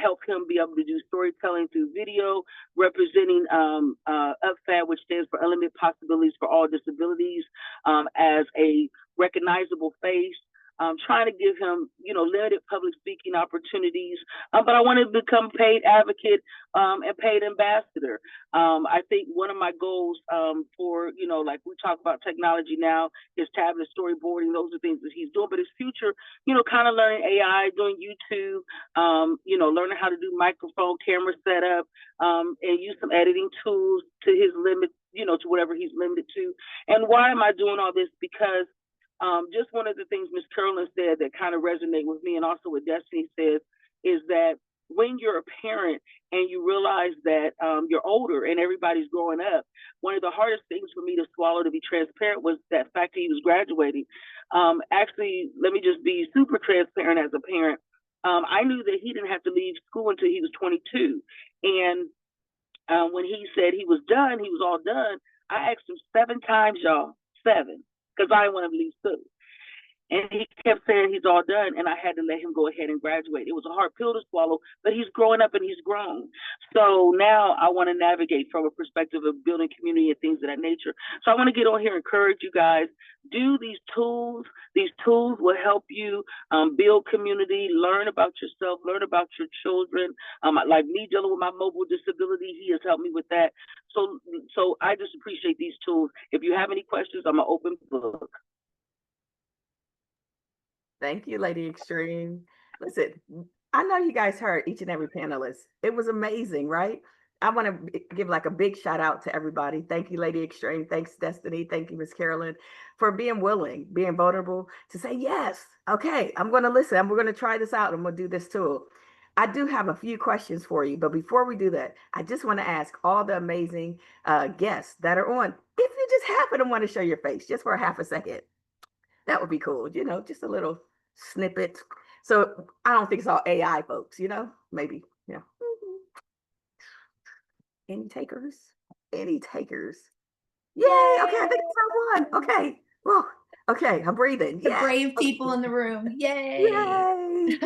help him be able to do storytelling through video, representing UPFAD, which stands for Unlimited Possibilities for All Disabilities, as a recognizable face. Trying to give him, limited public speaking opportunities, but I want to become paid advocate and paid ambassador. I think one of my goals for, like we talk about technology now, his tablet storyboarding, those are things that he's doing, but his future, kind of learning AI, doing YouTube, learning how to do microphone camera setup, and use some editing tools to his limit, to whatever he's limited to. And why am I doing all this? Because just one of the things Ms. Carolyn said that kind of resonate with me, and also what Destiny says, is that when you're a parent and you realize that you're older and everybody's growing up, one of the hardest things for me to swallow, to be transparent, was that fact that he was graduating. Actually, let me just be super transparent as a parent. I knew that he didn't have to leave school until he was 22. And when he said he was done, he was all done, I asked him 7 times, y'all, 7. Because I didn't want him to leave school. And he kept saying he's all done, and I had to let him go ahead and graduate. It was a hard pill to swallow, but he's growing up and he's grown. So now I want to navigate from a perspective of building community and things of that nature. So I want to get on here and encourage you guys, do these tools. These tools will help you build community, learn about yourself, learn about your children. Like me dealing with my mobile disability, he has helped me with that. So I just appreciate these tools. If you have any questions, I'm an open book. Thank you, Lady Extreme. Listen, I know you guys heard each and every panelist. It was amazing, right? I want to give like a big shout out to everybody. Thank you, Lady Extreme. Thanks, Destiny. Thank you, Miss Carolyn, for being willing, being vulnerable to say, yes, okay, I'm going to listen. We're going to try this out. I'm going to do this tool. I do have a few questions for you, but before we do that, I just want to ask all the amazing guests that are on, if you just happen to want to show your face just for a half a second, that would be cool, just a little snippet. So I don't think it's all AI, folks, maybe, yeah. Any takers? Any takers? Yay! Okay, I think it's one. Okay. Well, okay, I'm breathing. The Yes. brave people in the room. Yay. Yay.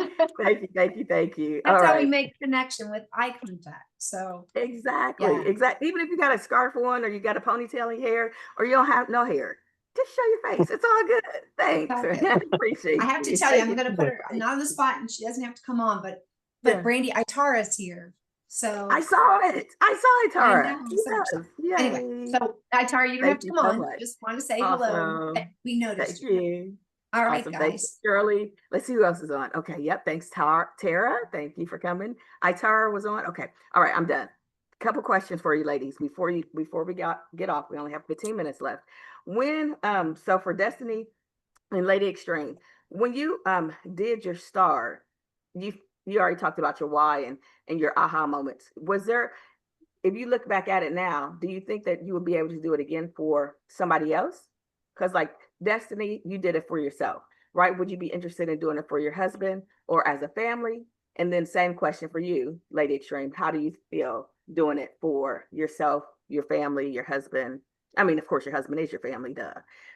Thank you. That's all how right. we make connection with eye contact. So Exactly. Yeah. Exactly. Even if you got a scarf on or you got a ponytail in your hair or you don't have no hair, just show your face. It's all good. Thanks. all good. I appreciate I have to you. tell you, Thank I'm going to put her, I'm not on the spot and she doesn't have to come on, but Yeah. Brandy, Itara's here. So I saw it, Tara. I know, I'm so excited. Anyway, Yay. so Itara, you don't have Thank to you come so on. much. Just want to say hello. Awesome. We noticed Thank you. you. All right, Awesome. Thank you, guys. Shirley. Let's see who else is on. Okay. Yep. Thanks, Tara. Thank you for coming. Itara was on. Okay. All right. I'm done. Couple questions for you ladies before we get off. We only have 15 minutes left. So for Destiny and Lady Extreme, when you did your star, you already talked about your why and your aha moments. Was there, if you look back at it now, do you think that you would be able to do it again for somebody else? Because like Destiny, you did it for yourself, right? Would you be interested in doing it for your husband or as a family? And then same question for you, Lady Extreme. How do you feel doing it for yourself, your family, your husband? I mean, of course, your husband is your family, duh.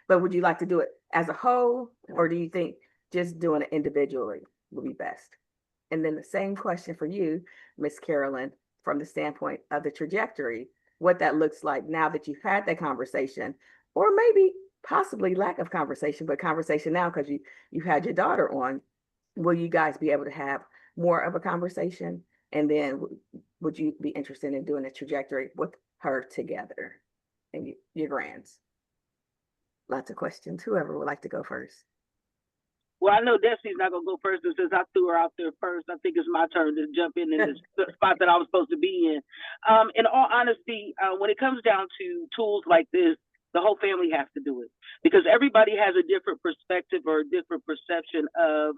But would you like to do it as a whole? Or do you think just doing it individually would be best. And then the same question for you, Miss Carolyn, from the standpoint of the trajectory, what that looks like now that you've had that conversation, or maybe possibly lack of conversation, but conversation now because you had your daughter on. Will you guys be able to have more of a conversation? And then would you be interested in doing a trajectory with her together and your grands? Lots of questions. Whoever would like to go first. Well, I know Destiny's not gonna go first, and since I threw her out there first, I think it's my turn to jump in the spot that I was supposed to be in. In all honesty, when it comes down to tools like this, the whole family has to do it because everybody has a different perspective or a different perception of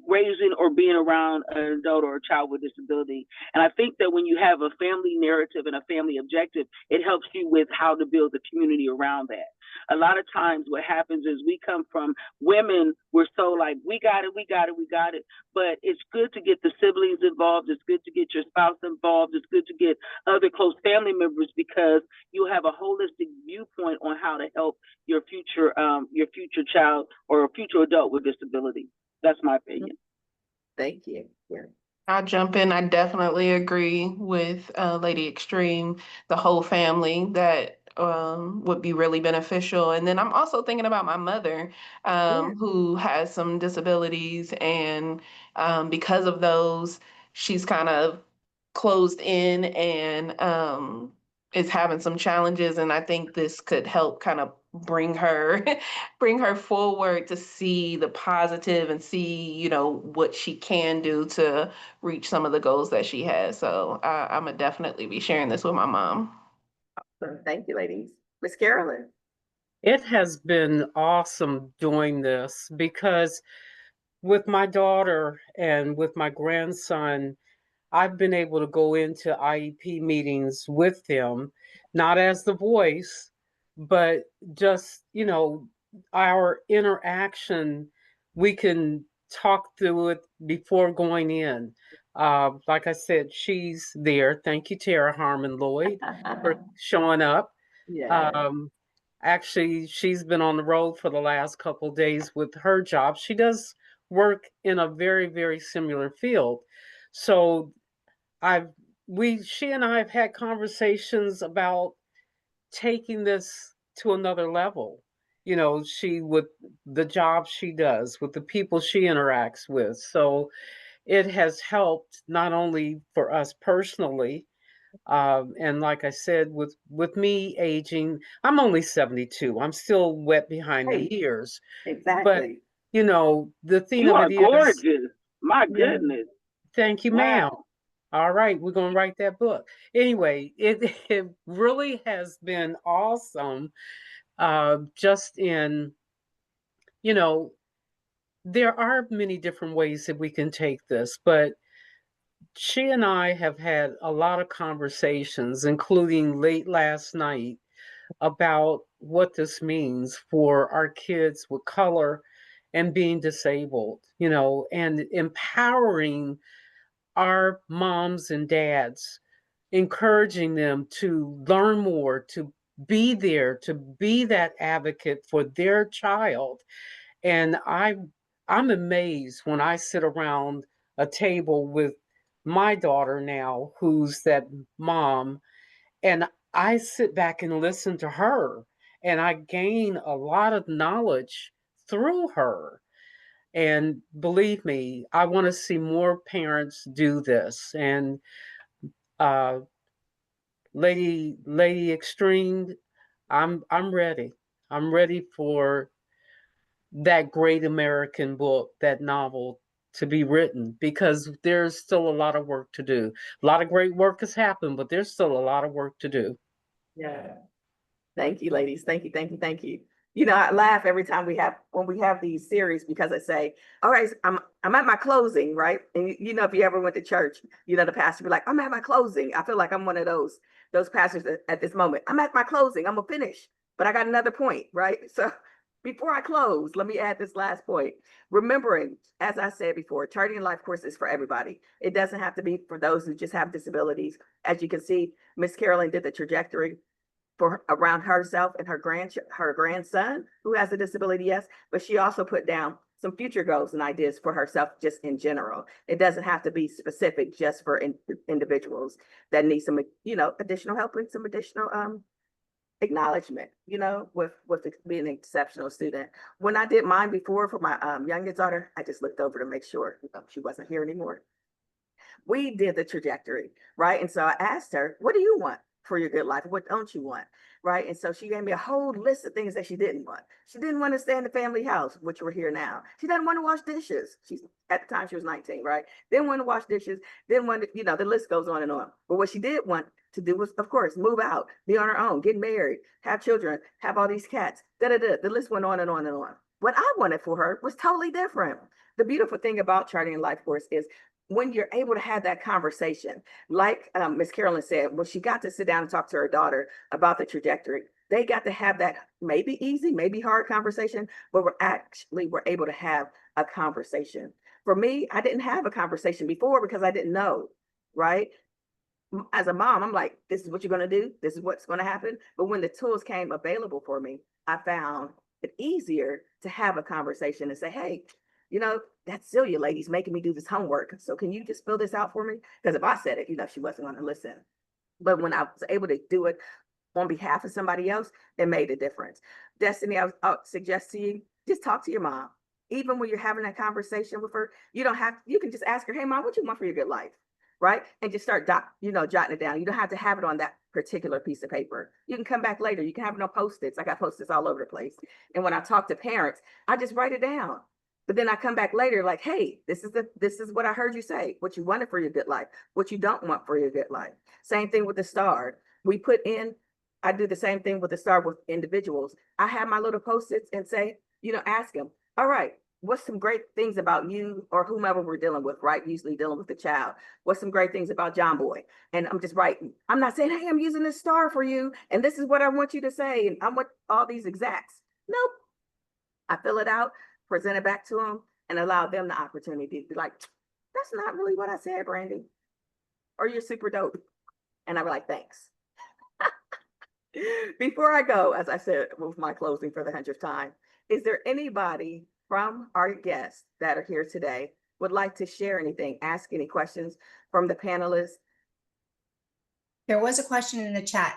raising or being around an adult or a child with disability. And I think that when you have a family narrative and a family objective, it helps you with how to build the community around that. A lot of times what happens is we come from women, we're so like, we got it, we got it, we got it. But it's good to get the siblings involved. It's good to get your spouse involved. It's good to get other close family members because you have a holistic viewpoint on how to help your future child or a future adult with disability. That's my opinion. Thank you. Yeah. I'll jump in. I definitely agree with Lady Extreme, the whole family that would be really beneficial. And then I'm also thinking about my mother, who has some disabilities, and because of those, she's kind of closed in and is having some challenges. And I think this could help kind of bring her bring her forward to see the positive and see, you know, what she can do to reach some of the goals that she has. So I'm gonna definitely be sharing this with my mom. So thank you, ladies. Miss Carolyn. It has been awesome doing this because with my daughter and with my grandson, I've been able to go into IEP meetings with them, not as the voice, but just, our interaction, we can talk through it before going in. Like I said, she's there. Thank you, Tara Harmon Lloyd, for showing up. Yeah. Um, Actually, she's been on the road for the last couple days with her job. She does work in a very, very similar field. So she and I have had conversations about taking this to another level. She with the job she does, with the people she interacts with. So it has helped not only for us personally, and like I said, with me aging, I'm only 72. I'm still wet behind the Right. ears. But Exactly. the thing You of are it is, gorgeous. My Yeah. goodness. thank you, ma'am. Wow. All right, we're gonna write that book. Anyway, it really has been awesome. Just in, you know, there are many different ways that we can take this, but she and I have had a lot of conversations, including late last night, about what this means for our kids with color and being disabled, and empowering our moms and dads, encouraging them to learn more, to be there, to be that advocate for their child. And I'm amazed when I sit around a table with my daughter now, who's that mom, and I sit back and listen to her, and I gain a lot of knowledge through her. And believe me, I want to see more parents do this. And uh, Lady Extreme, I'm ready. I'm ready for that great American book, that novel, to be written, because there's still a lot of work to do. A lot of great work has happened, but there's still a lot of work to do. Yeah. Thank you, ladies. Thank you, thank you, thank you. I laugh every time when we have these series because I say, all right, I'm at my closing, right? And if you ever went to church, the pastor be like, I'm at my closing. I feel like I'm one of those pastors at this moment. I'm at my closing. I'm gonna finish, but I got another point, right? So before I close, let me add this last point. Remembering, as I said before, Charting Life course is for everybody. It doesn't have to be for those who just have disabilities. As you can see, Miss Carolyn did the trajectory for around herself and her grandson who has a disability, yes, but she also put down some future goals and ideas for herself just in general. It doesn't have to be specific just for individuals that need some, additional help and some additional acknowledgement, with being an exceptional student. When I did mine before for my youngest daughter, I just looked over to make sure she wasn't here anymore. We did the trajectory, right? And so I asked her, what do you want for your good life? What don't you want? Right. And so she gave me a whole list of things that she didn't want. She didn't want to stay in the family house, which we're here now. She doesn't want to wash dishes. She's at the time she was 19, right? Didn't want to wash dishes, didn't want to, the list goes on and on. But what she did want to do was, of course, move out, be on her own, get married, have children, have all these cats. The list went on and on and on. What I wanted for her was totally different. The beautiful thing about charting a life course is when you're able to have that conversation, like Ms. Carolyn said, when she got to sit down and talk to her daughter about the trajectory, they got to have that maybe easy, maybe hard conversation, but we're able to have a conversation. For me, I didn't have a conversation before because I didn't know, right? As a mom, I'm like, this is what you're going to do. This is what's going to happen. But when the tools came available for me, I found it easier to have a conversation and say, hey, that Celia lady's making me do this homework. So can you just fill this out for me? Because if I said it, she wasn't going to listen. But when I was able to do it on behalf of somebody else, it made a difference. Destiny, I would suggest to you, just talk to your mom. Even when you're having that conversation with her, you can just ask her, hey, mom, what you want for your good life? Right? And just start, jotting it down. You don't have to have it on that particular piece of paper. You can come back later. You can have it on Post-its. I got Post-its all over the place. And when I talk to parents, I just write it down. But then I come back later like, hey, this is what I heard you say, what you wanted for your good life, what you don't want for your good life. Same thing with the star. I do the same thing with the star with individuals. I have my little Post-its and say, ask them, all right, what's some great things about you or whomever we're dealing with, right? Usually dealing with the child. What's some great things about John Boy? And I'm just writing. I'm not saying, hey, I'm using this star for you. And this is what I want you to say. And I want all these exacts. Nope. I fill it out, present it back to them, and allow them the opportunity to be like, that's not really what I said, Brandy. Or you're super dope. And I'd be like, thanks. Before I go, as I said, with my closing for the 100th time, is there anybody from our guests that are here today would like to share anything, ask any questions from the panelists? There was a question in the chat.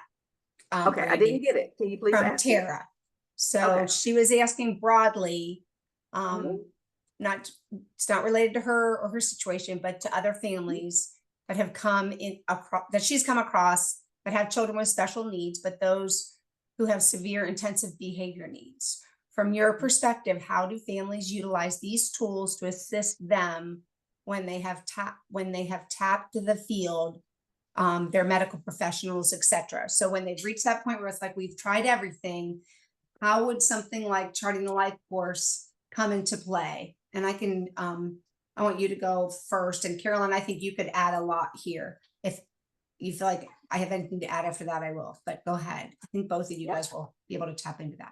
Okay, I didn't get it. Can you please from ask Tara. So Okay. she was asking broadly, it's not related to her or her situation, but to other families that have come in that she's come across that have children with special needs, but those who have severe intensive behavior needs. From your perspective, how do families utilize these tools to assist them when they have tapped the field, their medical professionals, etc.? So when they've reached that point where it's like, we've tried everything, how would something like charting the life course come into play? And I want you to go first. And Carolyn, I think you could add a lot here. If you feel like I have anything to add after that, I will, but go ahead. I think both of you guys will be able to tap into that.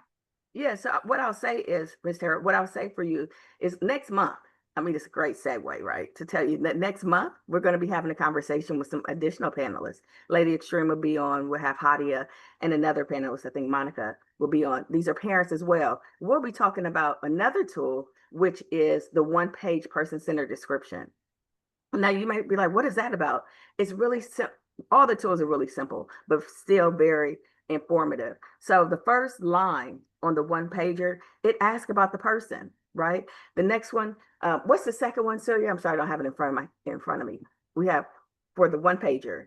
Yeah, so what I'll say is, Ms. Tara, what I'll say for you is next month, it's a great segue, right? To tell you that next month, we're going to be having a conversation with some additional panelists. Lady Extreme will be on, we'll have Hadia, and another panelist, I think Monica, will be on. These are parents as well. We'll be talking about another tool, which is the one-page person-centered description. Now, you might be like, what is that about? It's really simple. All the tools are really simple, but still very informative. So the first line on the one pager, it asks about the person, right? The next one, what's the second one, Celia? I'm sorry, I don't have it in front of me. We have for the one pager.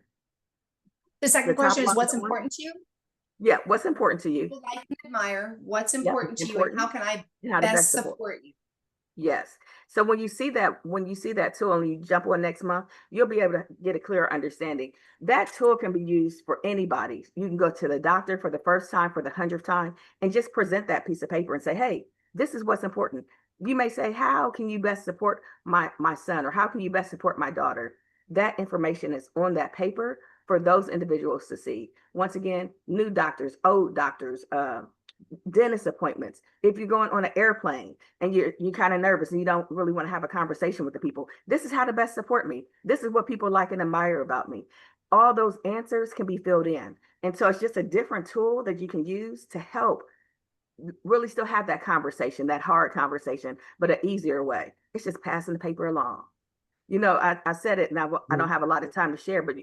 The second question is, what's important to you? Yeah, what's important to you? People like and admire. What's important to you, and how can I best support you? Yes. So when you see that tool and you jump on next month, you'll be able to get a clearer understanding. That tool can be used for anybody. You can go to the doctor for the first time, for the 100th time, and just present that piece of paper and say, hey, this is what's important. You may say, how can you best support my son, or how can you best support my daughter? That information is on that paper for those individuals to see. Once again, new doctors, old doctors, dentist appointments. If you're going on an airplane and you're kind of nervous and you don't really want to have a conversation with the people, this is how to best support me. This is what people like and admire about me. All those answers can be filled in. And so it's just a different tool that you can use to help really still have that conversation, that hard conversation, but an easier way. It's just passing the paper along. You know, I said it, and I don't have a lot of time to share, but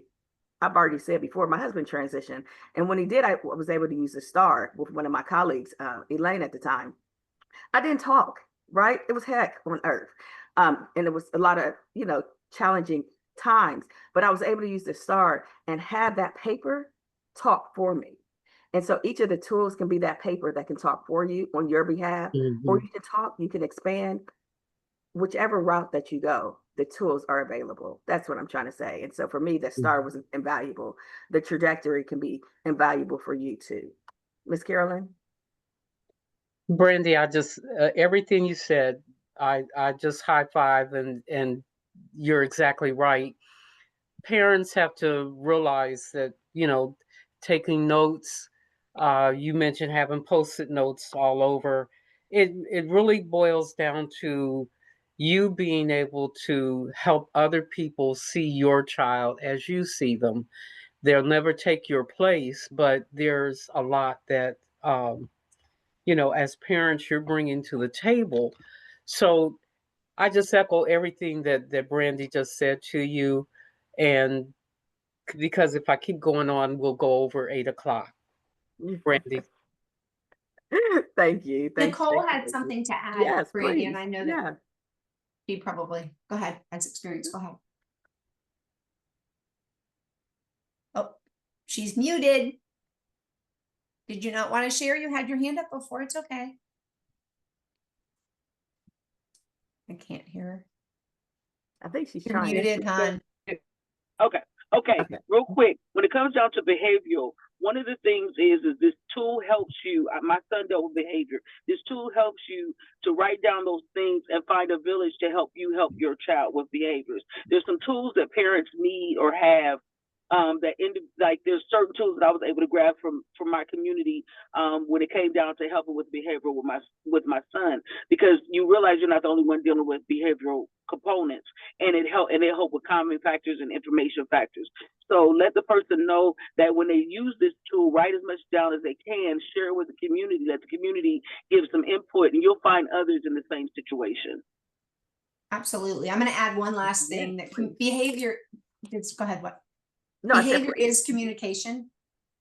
I've already said before, my husband transitioned. And when he did, I was able to use a star with one of my colleagues, Elaine at the time. I didn't talk, right? It was heck on earth. And it was a lot of, challenging times, but I was able to use the star and have that paper talk for me. And so each of the tools can be that paper that can talk for you on your behalf, or Mhm. you can talk, you can expand, whichever route that you go, the tools are available. That's what I'm trying to say. And so for me, the star was invaluable. The trajectory can be invaluable for you too. Miss Carolyn? Brandy, I just everything you said, I just high five, and you're exactly right. Parents have to realize that, taking notes, you mentioned having post-it notes all over. It really boils down to you being able to help other people see your child as you see them. They'll never take your place, but there's a lot that, as parents, you're bringing to the table. So I just echo everything that Brandy just said to you. And because if I keep going on, we'll go over 8 o'clock. Brandy. Thank you. Thank you. Nicole Thank you. had Thank you. something to add, Yes, Brandy, and please. I know that Yeah. she probably, go ahead, has experience, go ahead. Oh, she's muted. Did you not want to share? You had your hand up before. It's okay. I can't hear her. I think she's You're trying. muted, hon. Okay. Okay. Okay. Real quick, when it comes down to behavioral, one of the things is this tool helps you. My son dealt with behavior. This tool helps you to write down those things and find a village to help you help your child with behaviors. There's some tools that parents need or have. Like there's certain tools that I was able to grab from my community when it came down to helping with behavioral with my son, because you realize you're not the only one dealing with behavioral components, and it helped with common factors and information factors. So let the person know that when they use this tool, write as much down as they can, share it with the community, let the community give some input, and you'll find others in the same situation. Absolutely. I'm going to add one last thing that behavior. Go ahead. What? No, I said Behavior please. is communication.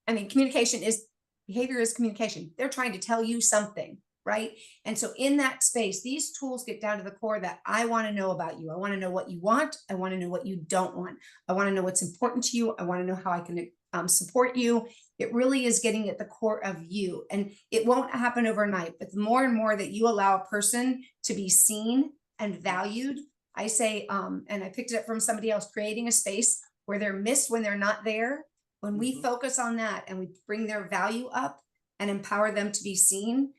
I mean, behavior is communication. They're trying to tell you something, right? And so in that space, these tools get down to the core that I want to know about you. I want to know what you want. I want to know what you don't want. I want to know what's important to you. I want to know how I can support you. It really is getting at the core of you. And it won't happen overnight, but the more and more that you allow a person to be seen and valued, I say, and I picked it up from somebody else, creating a space where they're missed when they're not there. When we focus on that and we bring their value up and empower them to be seen,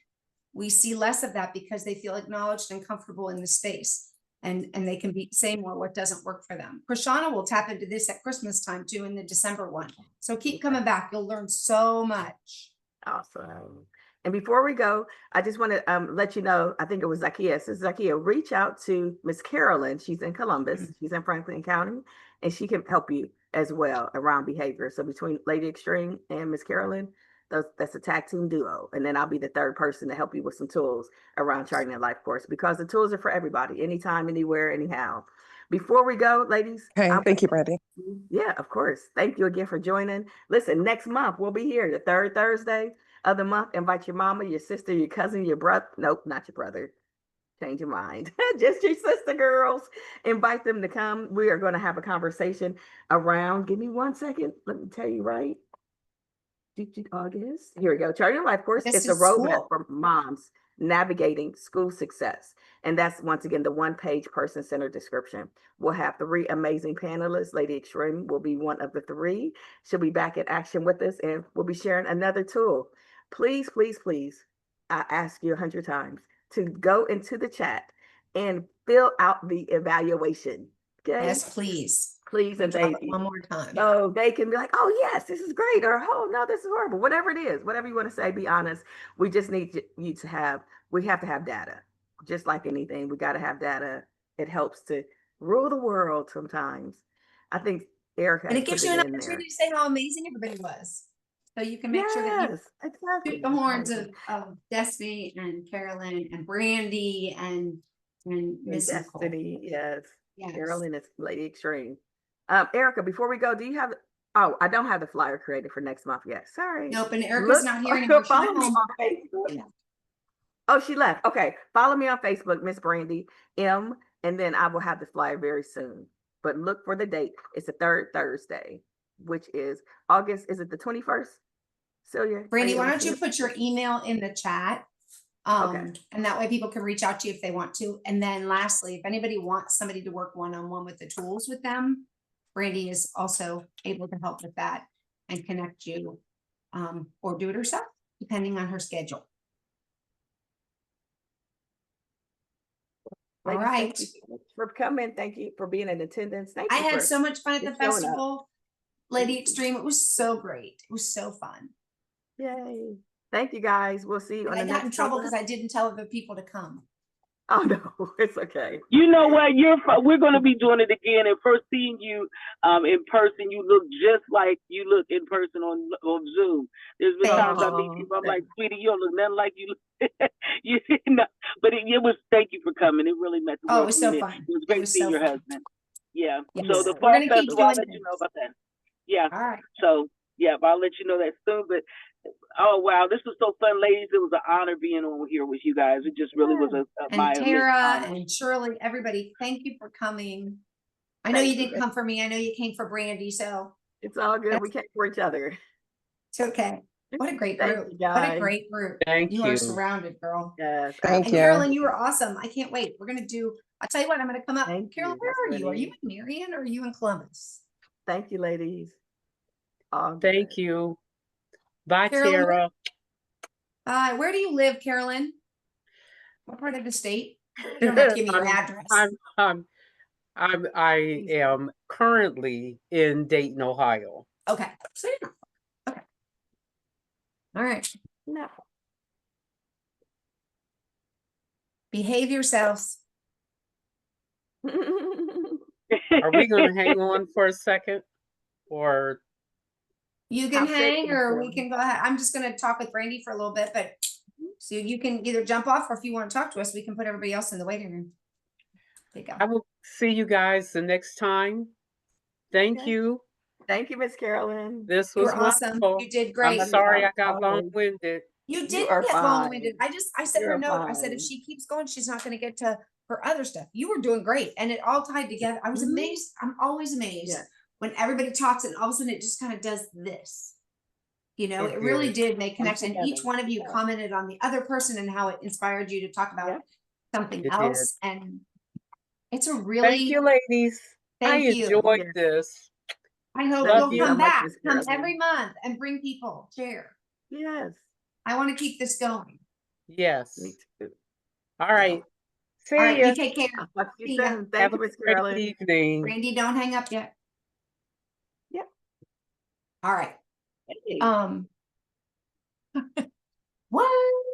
we see less of that because they feel acknowledged and comfortable in the space, and they can say more what doesn't work for them. Krishana will tap into this at Christmas time too, in the December one. So keep coming back. You'll learn so much. Awesome. And before we go, I just want to let you know, I think it was Zakia. So Zakia, reach out to Miss Carolyn. She's in Columbus. She's in Franklin County, and she can help you as well around behavior. So between Lady Extreme and Miss Carolyn, that's a tag team duo. And then I'll be the third person to help you with some tools around charting a life course, because the tools are for everybody, anytime, anywhere, anyhow. Before we go, ladies. Okay, thank you, Brandy. Yeah, of course. Thank you again for joining. Listen, next month we'll be here, the third Thursday of the month. Invite your mama, your sister, your cousin, your brother. Nope, not your brother. Change your mind. Just your sister, girls. Invite them to come. We are going to have a conversation around. Give me 1 second. Let me tell you right. August. Here we go. Charting Your Life Course. This It's a is roadmap school. for moms navigating school success. And that's once again the one-page person-centered description. We'll have 3 amazing panelists. Lady Extreme will be one of the 3. She'll be back in action with us, and we'll be sharing another tool. Please, please, please, I ask you 100 times to go into the chat and fill out the evaluation. Okay? Yes, please. Please, and drop it one more time. So they can be like, oh yes, this is great, or oh no, this is horrible. Whatever it is, whatever you want to say, be honest. We just need you to have, we have to have data. Just like anything, we got to have data. It helps to rule the world sometimes. I think Erica And has it gives put you it an in there. opportunity to say how amazing everybody was. So you can make sure that you Yes, exactly. shoot the horns of Destiny and Carolyn and Brandy and And Miss Nicole. Destiny, yes. Yes. Carolyn is Lady Extreme. Erica, before we go, do you have? Oh, I don't have the flyer created for next month yet. Sorry. Nope, and Erica's not here anymore. She Follow went me home. on Facebook. Yeah. Oh, she left. Okay, follow me on Facebook, Miss Brandy M, and then I will have the flyer very soon. But look for the date. It's the third Thursday, which is August. Is it the 21st? Celia, Brandy, why able to don't see you it? put your email in the chat? Okay. And that way people can reach out to you if they want to. And then lastly, if anybody wants somebody to work one-on-one with the tools with them, Brandy is also able to help with that and connect you, or do it herself, depending on her schedule. All Ladies, right. thank you so much for coming. Thank you for being in attendance. Thank I you had for so much fun at the just showing up. festival. Lady Extreme, it was so great. It was so fun. Yay. Thank you guys. We'll see you on I the got in next trouble program. because I didn't tell other people to come. Oh no, it's okay. You know what? We're going to be doing it again. And first seeing you in person, you look just like you look in person on Zoom. There's been Thank times I meet you. people, I'm like, sweetie, you don't look nothing like you. You know, but it was. Thank you for coming. It really meant the Oh, it world was to so me. fun. It was It great was seeing so your fun. husband. Yeah. Yes. So the We're fall gonna keep festival, I'll doing let you this. know about that. Yeah. All right. So yeah, I'll let you know that soon. But oh wow, this was so fun, ladies. It was an honor being on here with you guys. It just really was my And immense Tara honor. and Shirley, everybody, thank you for coming. I know Thank you you. didn't come for me. I know you came for Brandy, so It's all good. We came for each other. it's okay. What a great Thank group. you, What a guys. great group. Thank You are you. surrounded, girl. Yes. Thank And you. Carolyn, you were awesome. I can't wait. We're gonna do, I'll tell you what, I'm gonna come up. Thank Carolyn, you. where That's are you? Are you really- in Marion or are you in Columbus? Thank you, ladies. All Thank good. you. Bye, Carolyn, Tara. where do you live, Carolyn? What part of the state? You don't have to give me your address. I am currently in Dayton, Ohio. Okay. So you're not. Okay. All right. No. Behave yourselves. Are we going to hang on for a second? Or You can How hang sexy, or we Carolyn. can go ahead. I'm just gonna talk with Brandy for a little bit, but so you can either jump off or if you want to talk to us, we can put everybody else in the waiting room. There you I go. will see you guys the next time. Thank Okay. you. Thank you, Miss Carolyn. This You was were awesome. wonderful. You did I'm great. sorry I got Fine. long-winded. You You didn't are get fine. long-winded. I sent her a You're note. I said, if fine. she keeps going, she's not gonna get to her other stuff. You were doing great and it all tied together. I was Mhm. amazed. I'm always amazed Yeah. when everybody talks and all of a sudden it just kind of does this. You know, It it really did. did make connection. Each together. one of you Yeah. commented on the other person and how it inspired you to talk about Yeah. something It else. And it's a Thank really, you, ladies. I thank you. enjoyed Yeah. this. I hope Love you'll you. come so much, back, Miss come Carolyn. every month and bring people, share. Yes. I want to keep this going. Yes. Me too. All right. See All right, ya. you take care. I'll talk to you See ya. soon. Thank Have you, a Miss great Carolyn. evening. Brandy, don't hang up yet. Yep. All right. Hey. What?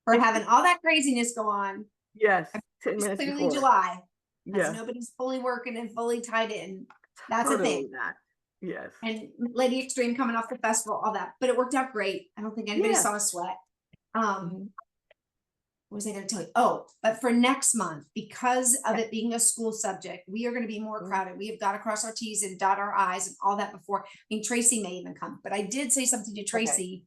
For having all that craziness go on. Yes. 10 It's minutes clearly before. July. Because Yes. nobody's fully working and fully tied in. That's a Totally thing. not. Yes. And Lady Extreme coming off the festival, all that, but it worked out great. I don't think anybody Yeah. saw a sweat. Mhm. What was I going to tell you? Oh, but for next month, because of it being a school subject, we are going to be more crowded. We have got to cross our T's and dot our I's and all that before. I mean, Tracy may even come, but I did say something to Tracy,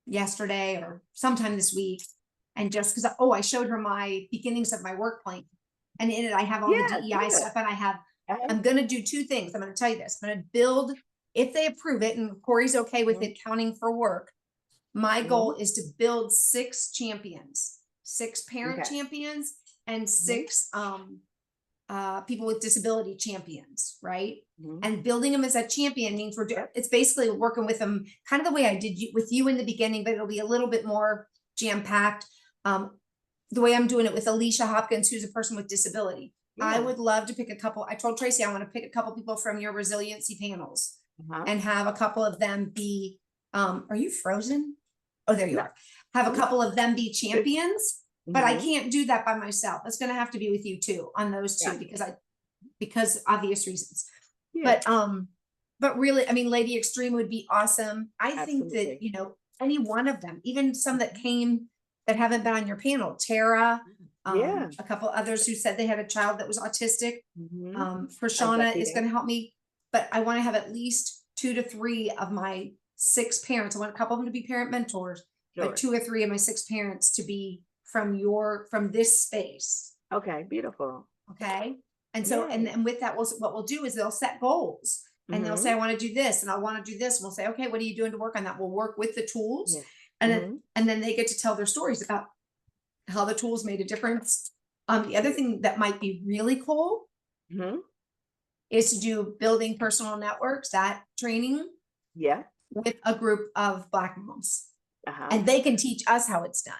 yesterday or sometime this week. And just because, I showed her my beginnings of my work plan. And in it, I have all Yeah, the DEI good. stuff and Uh-huh. I'm going to do two things. I'm going to tell you this. I'm going to build, if they approve it and Corey's okay with it counting for work, my goal is to build 6 champions, 6 parent Okay. champions and 6 people with disability champions, right? Mhm. And building them as a champion means it's basically working with them kind of the way I did with you in the beginning, but it'll be a little bit more jam-packed. The way I'm doing it with Alicia Hopkins, who's a person with disability. I Yeah. would love to pick a couple. I told Tracy I want to pick a couple people from your resiliency panels Uh-huh. and have a couple of them be, are you frozen? Oh, there you No. are. Have a couple of them be champions, but I Mhm. can't do that by myself. It's going to have to be with you too on those two Yeah. because obvious reasons. Yeah. But but really, I mean, Lady Extreme would be awesome. I think that, Absolutely. you know, any one of them, even some that came that haven't been on your panel, Tara, Yeah. a couple others who said they had a child that was autistic. Mhm. Prashana is Executive. going to help me, but I want to have at least 2 to 3 of my 6 parents. I want a couple of them to be parent mentors, Sure. but 2 or 3 of my 6 parents to be from this space. Okay, beautiful. Okay. And so, and Yay. then with that, what we'll do is they'll set goals and they'll say, I want to do this and I want to do this. And we'll say, okay, what are you doing to work on that? We'll work with the tools. Yeah. And then they get to tell their stories about how the tools made a difference. The other thing that might be really cool Mhm. is to do building personal networks, that training Yeah. with a group of Black moms. Uh-huh. And they can teach us how it's done.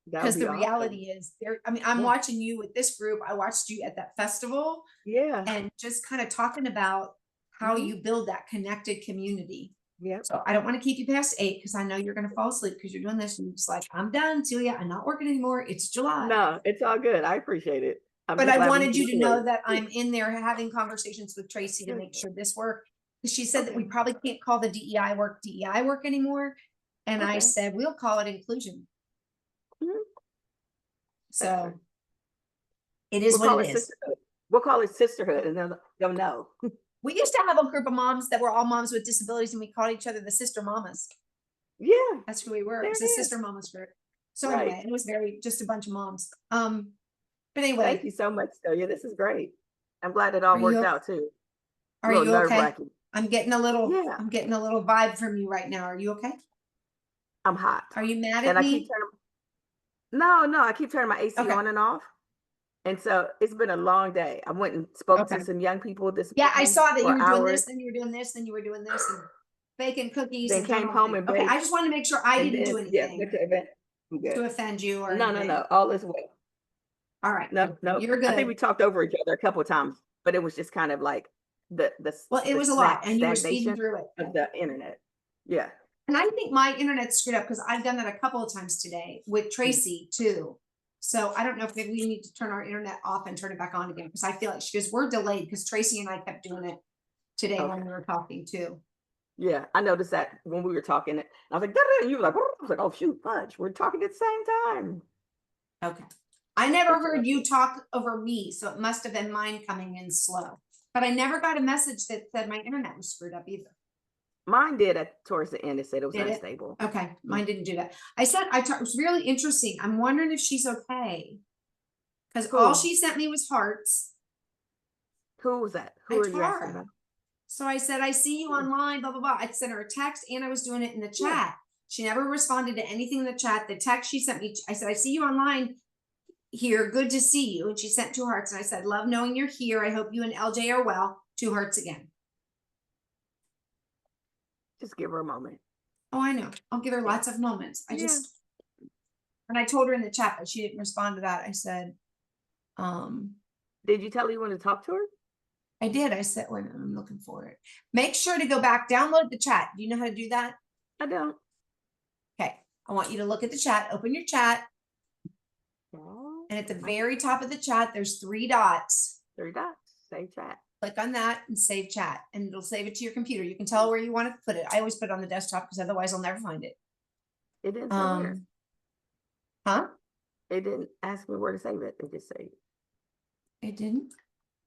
That would Because be the awesome. reality is I mean, I'm Yeah. watching you with this group. I watched you at that festival Yeah. and just kind of talking about how Mhm. you build that connected community. Yeah. So I don't want to keep you past 8 because I know you're going to fall asleep because you're doing this. And it's like, I'm done, Celia. I'm not working anymore. It's July. No, it's all good. I appreciate it. I'm But just I glad we wanted you can to do know it. that I'm in there having conversations with Tracy to Good. make sure this worked. Because she said that we Okay. probably can't call the DEI work anymore. And I Okay. said, we'll call it inclusion. Mhm. So Excellent. it is We'll call what it it is. sisterhood. We'll call it sisterhood, and they'll know. We used to have a group of moms that were all moms with disabilities, and we called each other the sister mamas. Yeah. That's who we were. There It was it a is. sister mamas group. So Right. anyway, it was just a bunch of moms. But Thank anyway, you so much, Celia. This is great. I'm glad it all Are worked you- out too. A are little you okay? nerve-wracking. I'm getting a little vibe from you right now. Are you okay? I'm hot. Are you mad And at I keep me? turning I keep turning my AC Okay. on and off. And so it's been a long day. I went and spoke to Okay. some young people this Yeah, I morning saw that you for were doing hours, this, then you were doing this, then you were doing this, and baking cookies then and doing came all home things. and Okay, I baked, just wanted to make sure I and didn't do then went anything to event. I'm to good. offend you or No, anything. all is well. All right. No, You're I think we good. talked over each other a couple of times, but it was just kind of like the Well, it the was a lot, and you were speeding stagnation through it. of the internet. Yeah. And I think my internet's screwed up because I've done that a couple of times today with Tracy too. So I don't know if maybe we need to turn our internet off and turn it back on again because I feel like she goes, we're delayed because Tracy and I kept doing it today when Okay. we were talking too. Yeah, I noticed that when we were talking, I was like, "Da-da," and you were like, I was like, oh shoot, fudge, we're talking at the same time. Okay. I never That's heard what I you thought. talk over me, so it must have been mine coming in slow. But I never got a message that said my internet was screwed up either. Mine did towards the end. It said it was Did it? unstable. Okay, mine didn't do that. It was really interesting. I'm wondering if she's okay. Because all Who? she sent me was hearts. Who was that? Who are you asking Tara. about? So I said, I see you online, blah, blah, blah. I sent her a text and I was doing it in the chat. She never responded to anything in the chat. The text she sent me, I said, I see you online here. Good to see you. And she sent 2 hearts. And I said, love knowing you're here. I hope you and LJ are well. 2 hearts again. Just give her a moment. Oh, I know. I'll give her lots of moments. Yeah. And I told her in the chat, but she didn't respond to that. I said, Did you tell her you wanted to talk to her? I did. I said, wait a minute, I'm looking for it. Make sure to go back, download the chat. Do you know how to do that? I don't. Okay. I want you to look at the chat, open your chat. Oh, And at the very top of the chat, there's 3 dots. 3 dots. Save chat. Click on that and save chat, and it'll save it to your computer. You can tell where you want to put it. I always put it on the desktop because otherwise I'll never find it. It didn't say where. Huh? It didn't ask me where to save it. It just said. It didn't.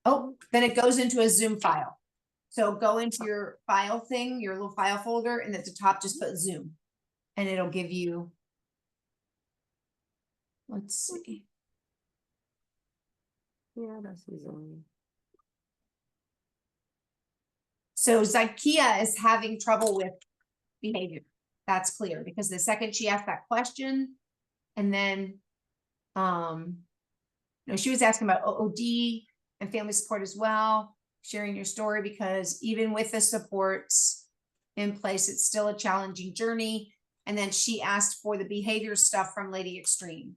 Oh, then it goes into a Zoom file. So go into your file thing, your little file folder, and at the top just put Zoom, and it'll give you. Let's see. Yeah, that's Zoom. So Zykia is having trouble with behavior. That's clear because the second she asked that question, and then, she was asking about OOD and family support as well, sharing your story because even with the supports in place, it's still a challenging journey. And then she asked for the behavior stuff from Lady Extreme.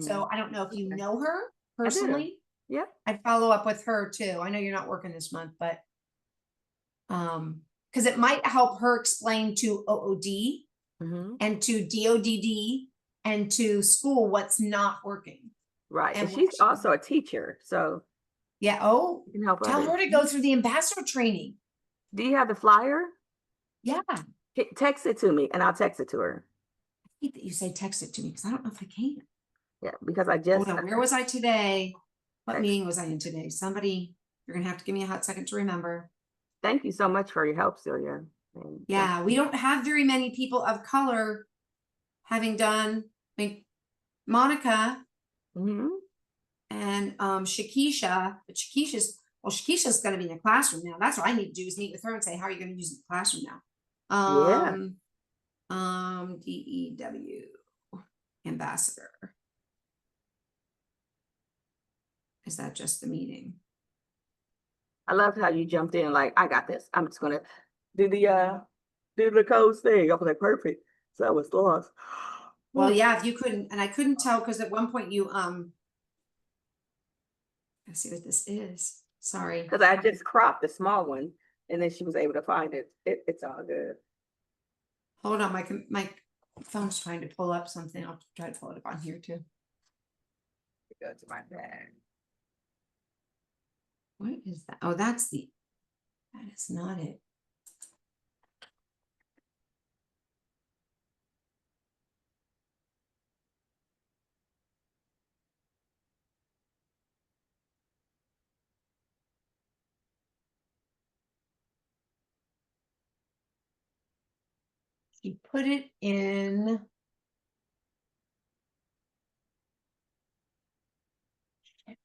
So I don't know if you know her personally. Yeah. I'd follow up with her too. I know you're not working this month, but because it might help her explain to OOD and to DODD and to school what's not working. Right. And And she's also a teacher. So yeah. Oh, you can help tell others. her to go through the ambassador training. Do you have the flyer? Yeah. I Text it to me and I'll text it to her. hate that you say text it to me because I don't know if I can. Yeah, because I just, Hold on, where was I today? What Okay. meeting was I in today? Somebody, you're gonna have to give me a hot second to remember. thank you so much for your help, Celia. And Yeah, we don't have very many people of color having done, I mean, Monica Mhm. and Shakisha, but Shakisha's gonna be in the classroom now. That's what I need to do is meet with her and say, how are you gonna use it in the classroom now? Yeah. DEW ambassador. Is that just the meeting? I loved how you jumped in like, I got this. I'm just gonna do the codes thing. I was like, perfect. So I was lost. Well, yeah, if you couldn't, and I couldn't tell because at one point you let's see what this is. Sorry. Because I just cropped the small one and then she was able to find it. It's all good. Hold on, my phone's trying to pull up something. I'll try to pull it up on here too. Go to my bag. What is that? Oh, that is not it. She put it in. Shit.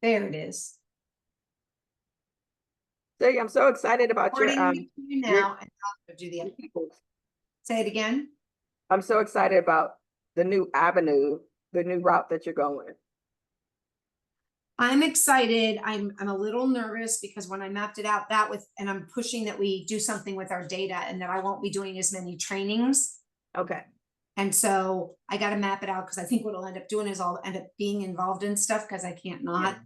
There it is. So I'm so excited about your Forwarding it to you your now, and I'll do the other. people. Say it again. I'm so excited about the new avenue, the new route that you're going. I'm excited. I'm a little nervous because when I mapped it out and I'm pushing that we do something with our data and that I won't be doing as many trainings. Okay. And so I got to map it out because I think what I'll end up doing is I'll end up being involved in stuff because I can't not.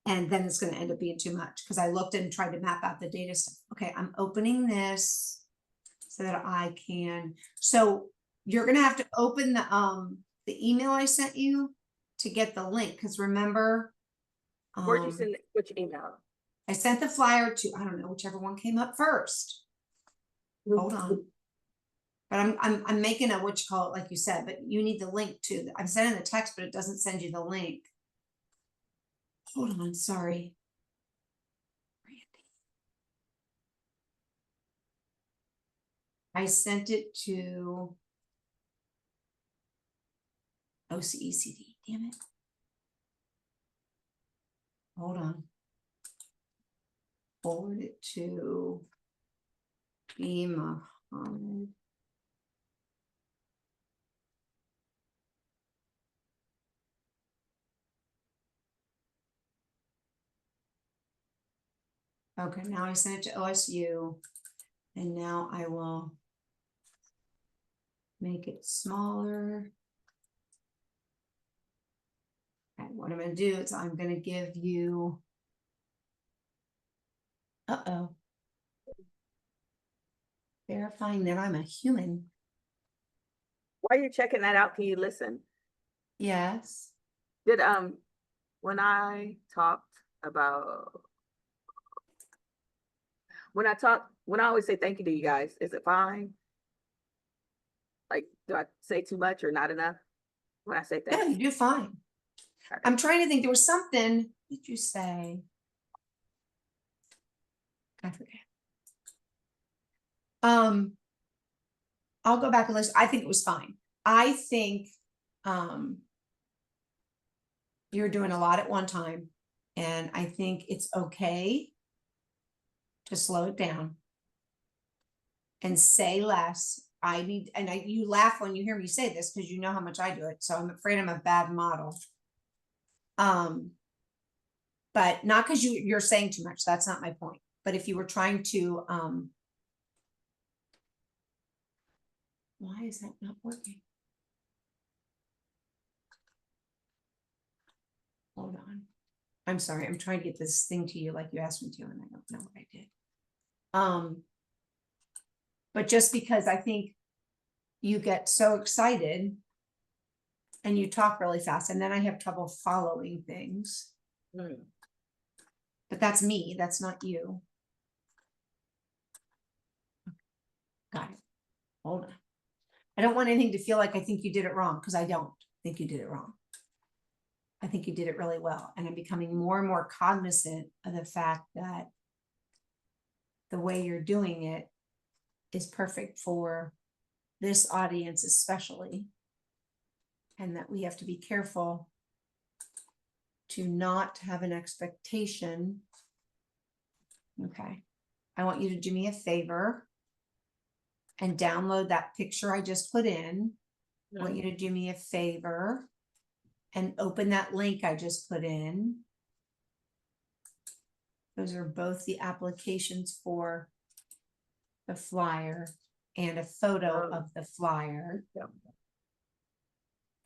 And then it's going to end up being too much because I looked and tried to map out the data stuff. Okay, I'm opening this so that I can. So you're going to have to open the email I sent you to get the link. Because remember, Where'd you send which email? I sent the flyer to, I don't know, whichever one came up first. Hold on. But I'm making a, what you call it, like you said, but you need the link to, I'm sending the text, but it doesn't send you the link. Hold on, sorry. I sent it to OCECD, damn it. Hold on. Forward it to Mohammed. Okay, now I sent it to OSU, and now I will make it smaller. And what I'm going to do is I'm going to give you, verifying that I'm a human. While you're checking that out, can you listen? Yes. Did when I talked about when I always say thank you to you guys, is it fine? Like, do I say too much or not enough when I say Yeah, thank you do fine. Okay. I'm trying to think. There was something. What did you say? I forget. I'll go back and listen. I think it was fine. I think you're doing a lot at one time, and I think it's okay to slow it down and say less. You laugh when you hear me say this because you know how much I do it. So I'm afraid I'm a bad model. But not because you're saying too much. That's not my point. But if you were trying to, why is that not working? Hold on. I'm sorry. I'm trying to get this thing to you like you asked me to, and I don't know what I did. But just because I think you get so excited and you talk really fast, and then I have trouble following things. Mm. But that's me, that's not you. Got it. Hold on. I don't want anything to feel like I think you did it wrong, because I don't think you did it wrong. I think you did it really well. And I'm becoming more and more cognizant of the fact that the way you're doing it is perfect for this audience, especially. And that we have to be careful to not have an expectation. Okay. I want you to do me a favor and download that picture I just put in. I want you to do me a favor and open that link I just put in. Those are both the applications for the flyer and a photo of the flyer. Yep.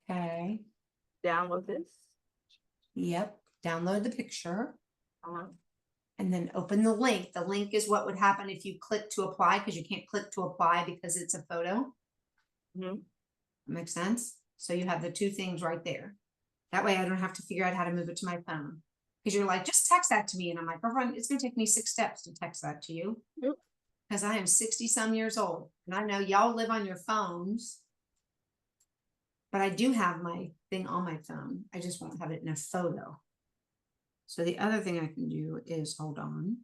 Okay. Download this. Yep. Download the picture Uh-huh. and then open the link. The link is what would happen if you click to apply, because you can't click to apply because it's a photo. Mhm. Makes sense? So you have the two things right there. That way I don't have to figure out how to move it to my phone. Because you're like, just text that to me. And I'm like, girlfriend, it's going to take me 6 steps to text that to you. Yep. Because I am 60 some years old. And I know y'all live on your phones. But I do have my thing on my phone. I just won't have it in a photo. So the other thing I can do is, hold on.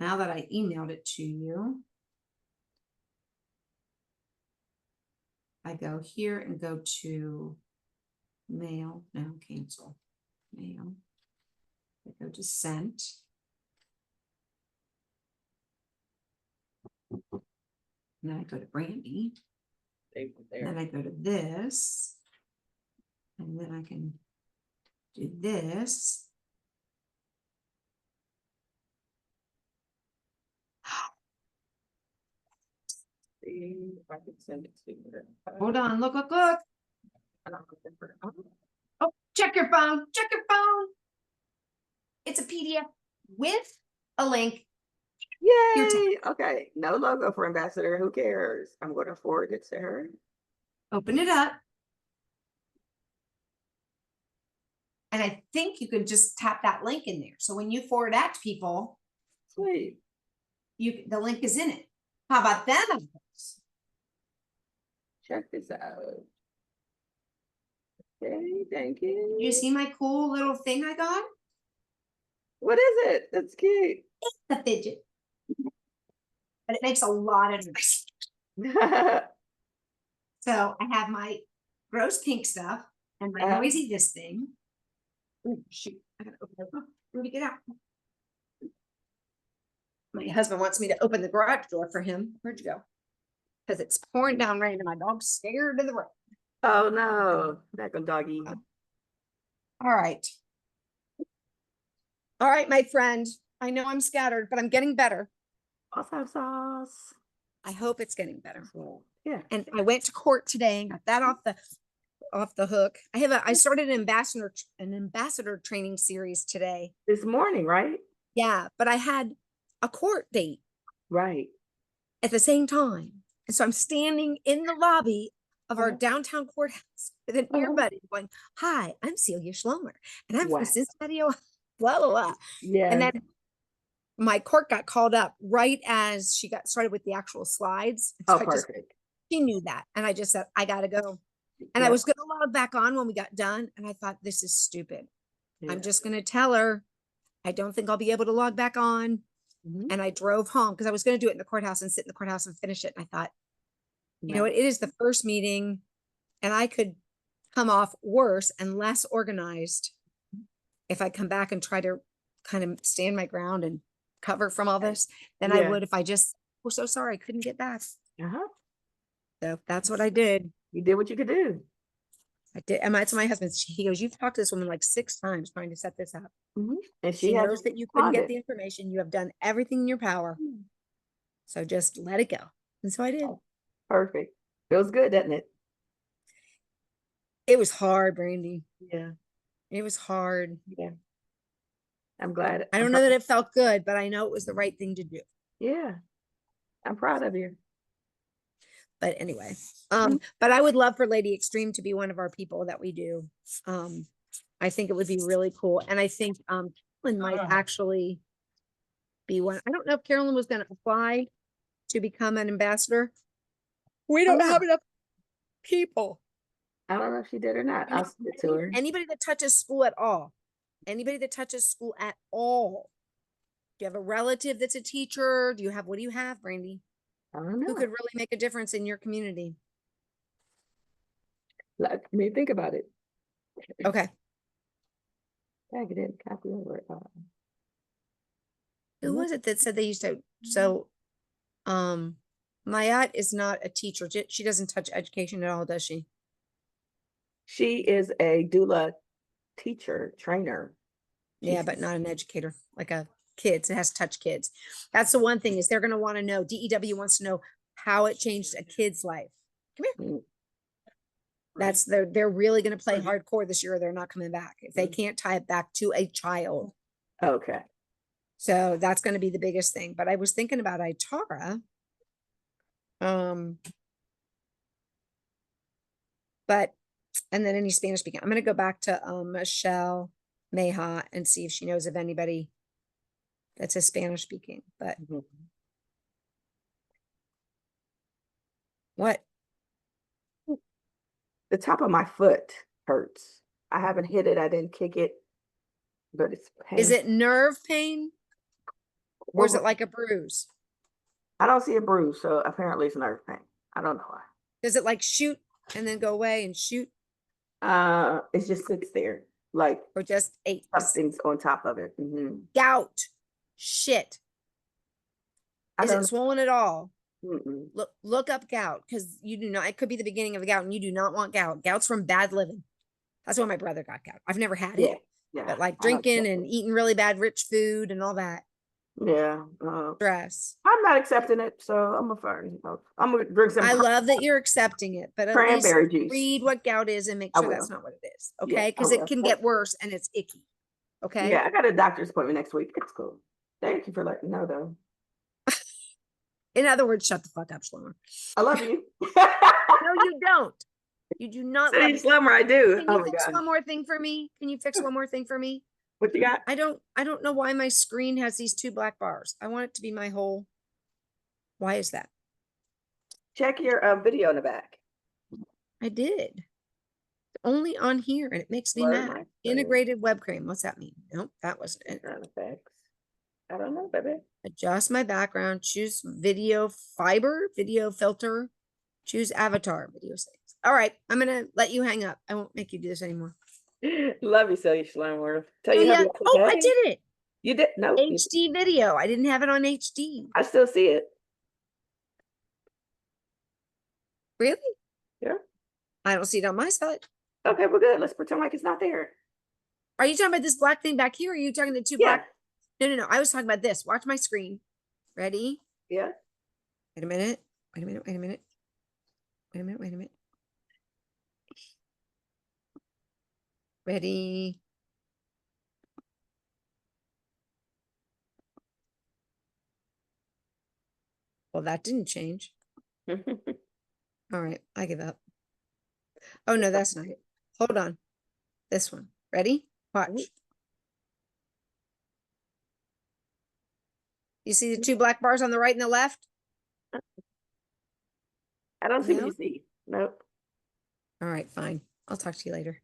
Now that I emailed it to you, I go here and go to mail. No, cancel. Mail. I go to sent. And then I go to Brandy. Save it And then there. I go to this. And then I can do this. See if I can send it to you. Hold on, look. I don't remember. Oh, check your phone. Check your phone. It's a PDF with a link. Your Yay! Okay, no logo for ambassador. Who cares? I'm going to forward it to her. Open it up. And I think you could just tap that link in there. So when you forward that to people, Sweet. the link is in it. How about that? Check this out. Okay, thank you. You see my cool little thing I got? What is it? That's cute. The fidget. But it makes a lot of noise. So I have my gross pink stuff and my noisy this thing. Ooh, shoot, I gotta open it. Let me get out. My husband wants me to open the garage door for him. Where'd you go? Because it's pouring down rain and my dog's scared of the rain. Oh no, back on doggy. All right. All right, my friend. I know I'm scattered, but I'm getting better. Awesome sauce. I hope it's getting better. Yeah. And I went to court today and got that off the hook. I started an ambassador training series today. This morning, right? Yeah, but I had a court date Right. at the same time. And so I'm standing in the lobby of our downtown courthouse with an earbud going, "Hi, I'm Celia Schlomer, and I'm Wow. from Cincinnati, Ohio." Blah, blah, blah. Yeah. And then my court got called up right as she got started with the actual slides. Oh, So perfect. she knew that. And I just said, I gotta go. And I Yep. was going to log back on when we got done. And I thought, this is stupid. Yeah. I'm just going to tell her, I don't think I'll be able to log back on. Mhm. And I drove home because I was going to do it in the courthouse and sit in the courthouse and finish it. And I thought, you know No. what? It is the first meeting and I could come off worse and less organized if I come back and try to kind of stand my ground and cover from all this than I Yeah. would if I just, we're so sorry, I couldn't get back. Uh-huh. So that's what I did. You did what you could do. I did. And that's my husband. He goes, "You've talked to this woman like 6 times trying to set this up. Mhm. And She has knows that you couldn't get responded. the information. You have done everything in your power. So just let it go." And so I did. Perfect. Feels good, doesn't it? It was hard, Brandy. Yeah. It was hard. Yeah. I'm glad. I don't know that it felt good, but I know it was the right thing to do. Yeah. I'm proud of you. But anyway, but I would love for Lady Extreme to be one of our people that we do. I think it would be really cool. And I think, Carolyn might actually be one. I don't know if Carolyn was going to apply to become an ambassador. We don't have enough people. I don't know if she did or not. You know, I'll send it to her. Anybody that touches school at all, anybody that touches school at all. Do you have a relative that's a teacher? What do you have, Brandy? I don't know. Who could really make a difference in your community? Let me think about it. Okay. Tag it in, copy over it. Who was it that said they used to? So, Mayat is not a teacher. She doesn't touch education at all, does she? She is a doula teacher, trainer. Yeah, but not an educator, like a kids. It has to touch kids. That's the one thing is they're going to want to know. DEW wants to know how it changed a kid's life. Come here. That's they're really going to play hardcore this year. Or they're not coming back if they can't tie it back to a child. Okay. So that's going to be the biggest thing. But I was thinking about Itara. But and then any Spanish speaking. I'm going to go back to Michelle Meha and see if she knows of anybody that's a Spanish speaking. But what? The top of my foot hurts. I haven't hit it. I didn't kick it, but it's pain. Is it nerve pain? Or is it like a bruise? I don't see a bruise, so apparently it's nerve pain. I don't know why. Does it like shoot and then go away and shoot? It just sits there, like, or just aches? something's on top of it. Gout. Shit. Is it swollen at all? Look up gout because you do not. It could be the beginning of the gout, and you do not want gout. Gout's from bad living. That's why my brother got gout. I've never had it, but like drinking and eating really bad rich food and all that. Yeah. Stress. I'm not accepting it, so I'm gonna find. I'm gonna drink some. I love that you're accepting it, but at cranberry least juice. read what gout is and make I sure will. that's not what it is. Yeah, Okay, I because it will. can get worse and it's icky. Okay. Yeah, I got a doctor's appointment next week. It's cool. Thank you for letting me know, though. In other words, shut the fuck up, Shlomo. I love you. No, you don't. You do not love Say me. Slumber, I do. Can Oh you my fix god. one more thing for me? Can you fix one more thing for me? What you got? I don't know why my screen has these 2 black bars. I want it to be my whole. Why is that? Check your video in the back. I did. Only on here, and it makes me Word, mad. my Integrated web cream. What's that mean? Nope, that wasn't it. Effects. I don't know, baby. Adjust my background. Choose video fiber, video filter. Choose avatar, video settings. All right, I'm gonna let you hang up. I won't make you do this anymore. Love you, Celia Schlemworth. Tell Oh, you yeah. happy Oh, I birthday. did it. You did? No. HD video. I didn't have it on HD. I still see it. Really? Yeah. I don't see it on my side. Okay, we're good. Let's pretend like it's not there. Are you talking about this black thing back here? Or are you talking the 2 Yeah. black? No. I was talking about this. Watch my screen. Ready? Yeah. Wait a minute. Wait a minute. Wait a minute. Wait a minute. Wait a minute. Ready? Well, that didn't change. All right, I give up. Oh, no, that's not it. Hold on. This one. Ready? Watch. You see the 2 black bars on the right and the left? I don't see what No? you see. Nope. All right, fine. I'll talk to you later.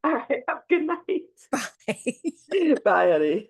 All right. Have a good night. Bye. Bye, honey.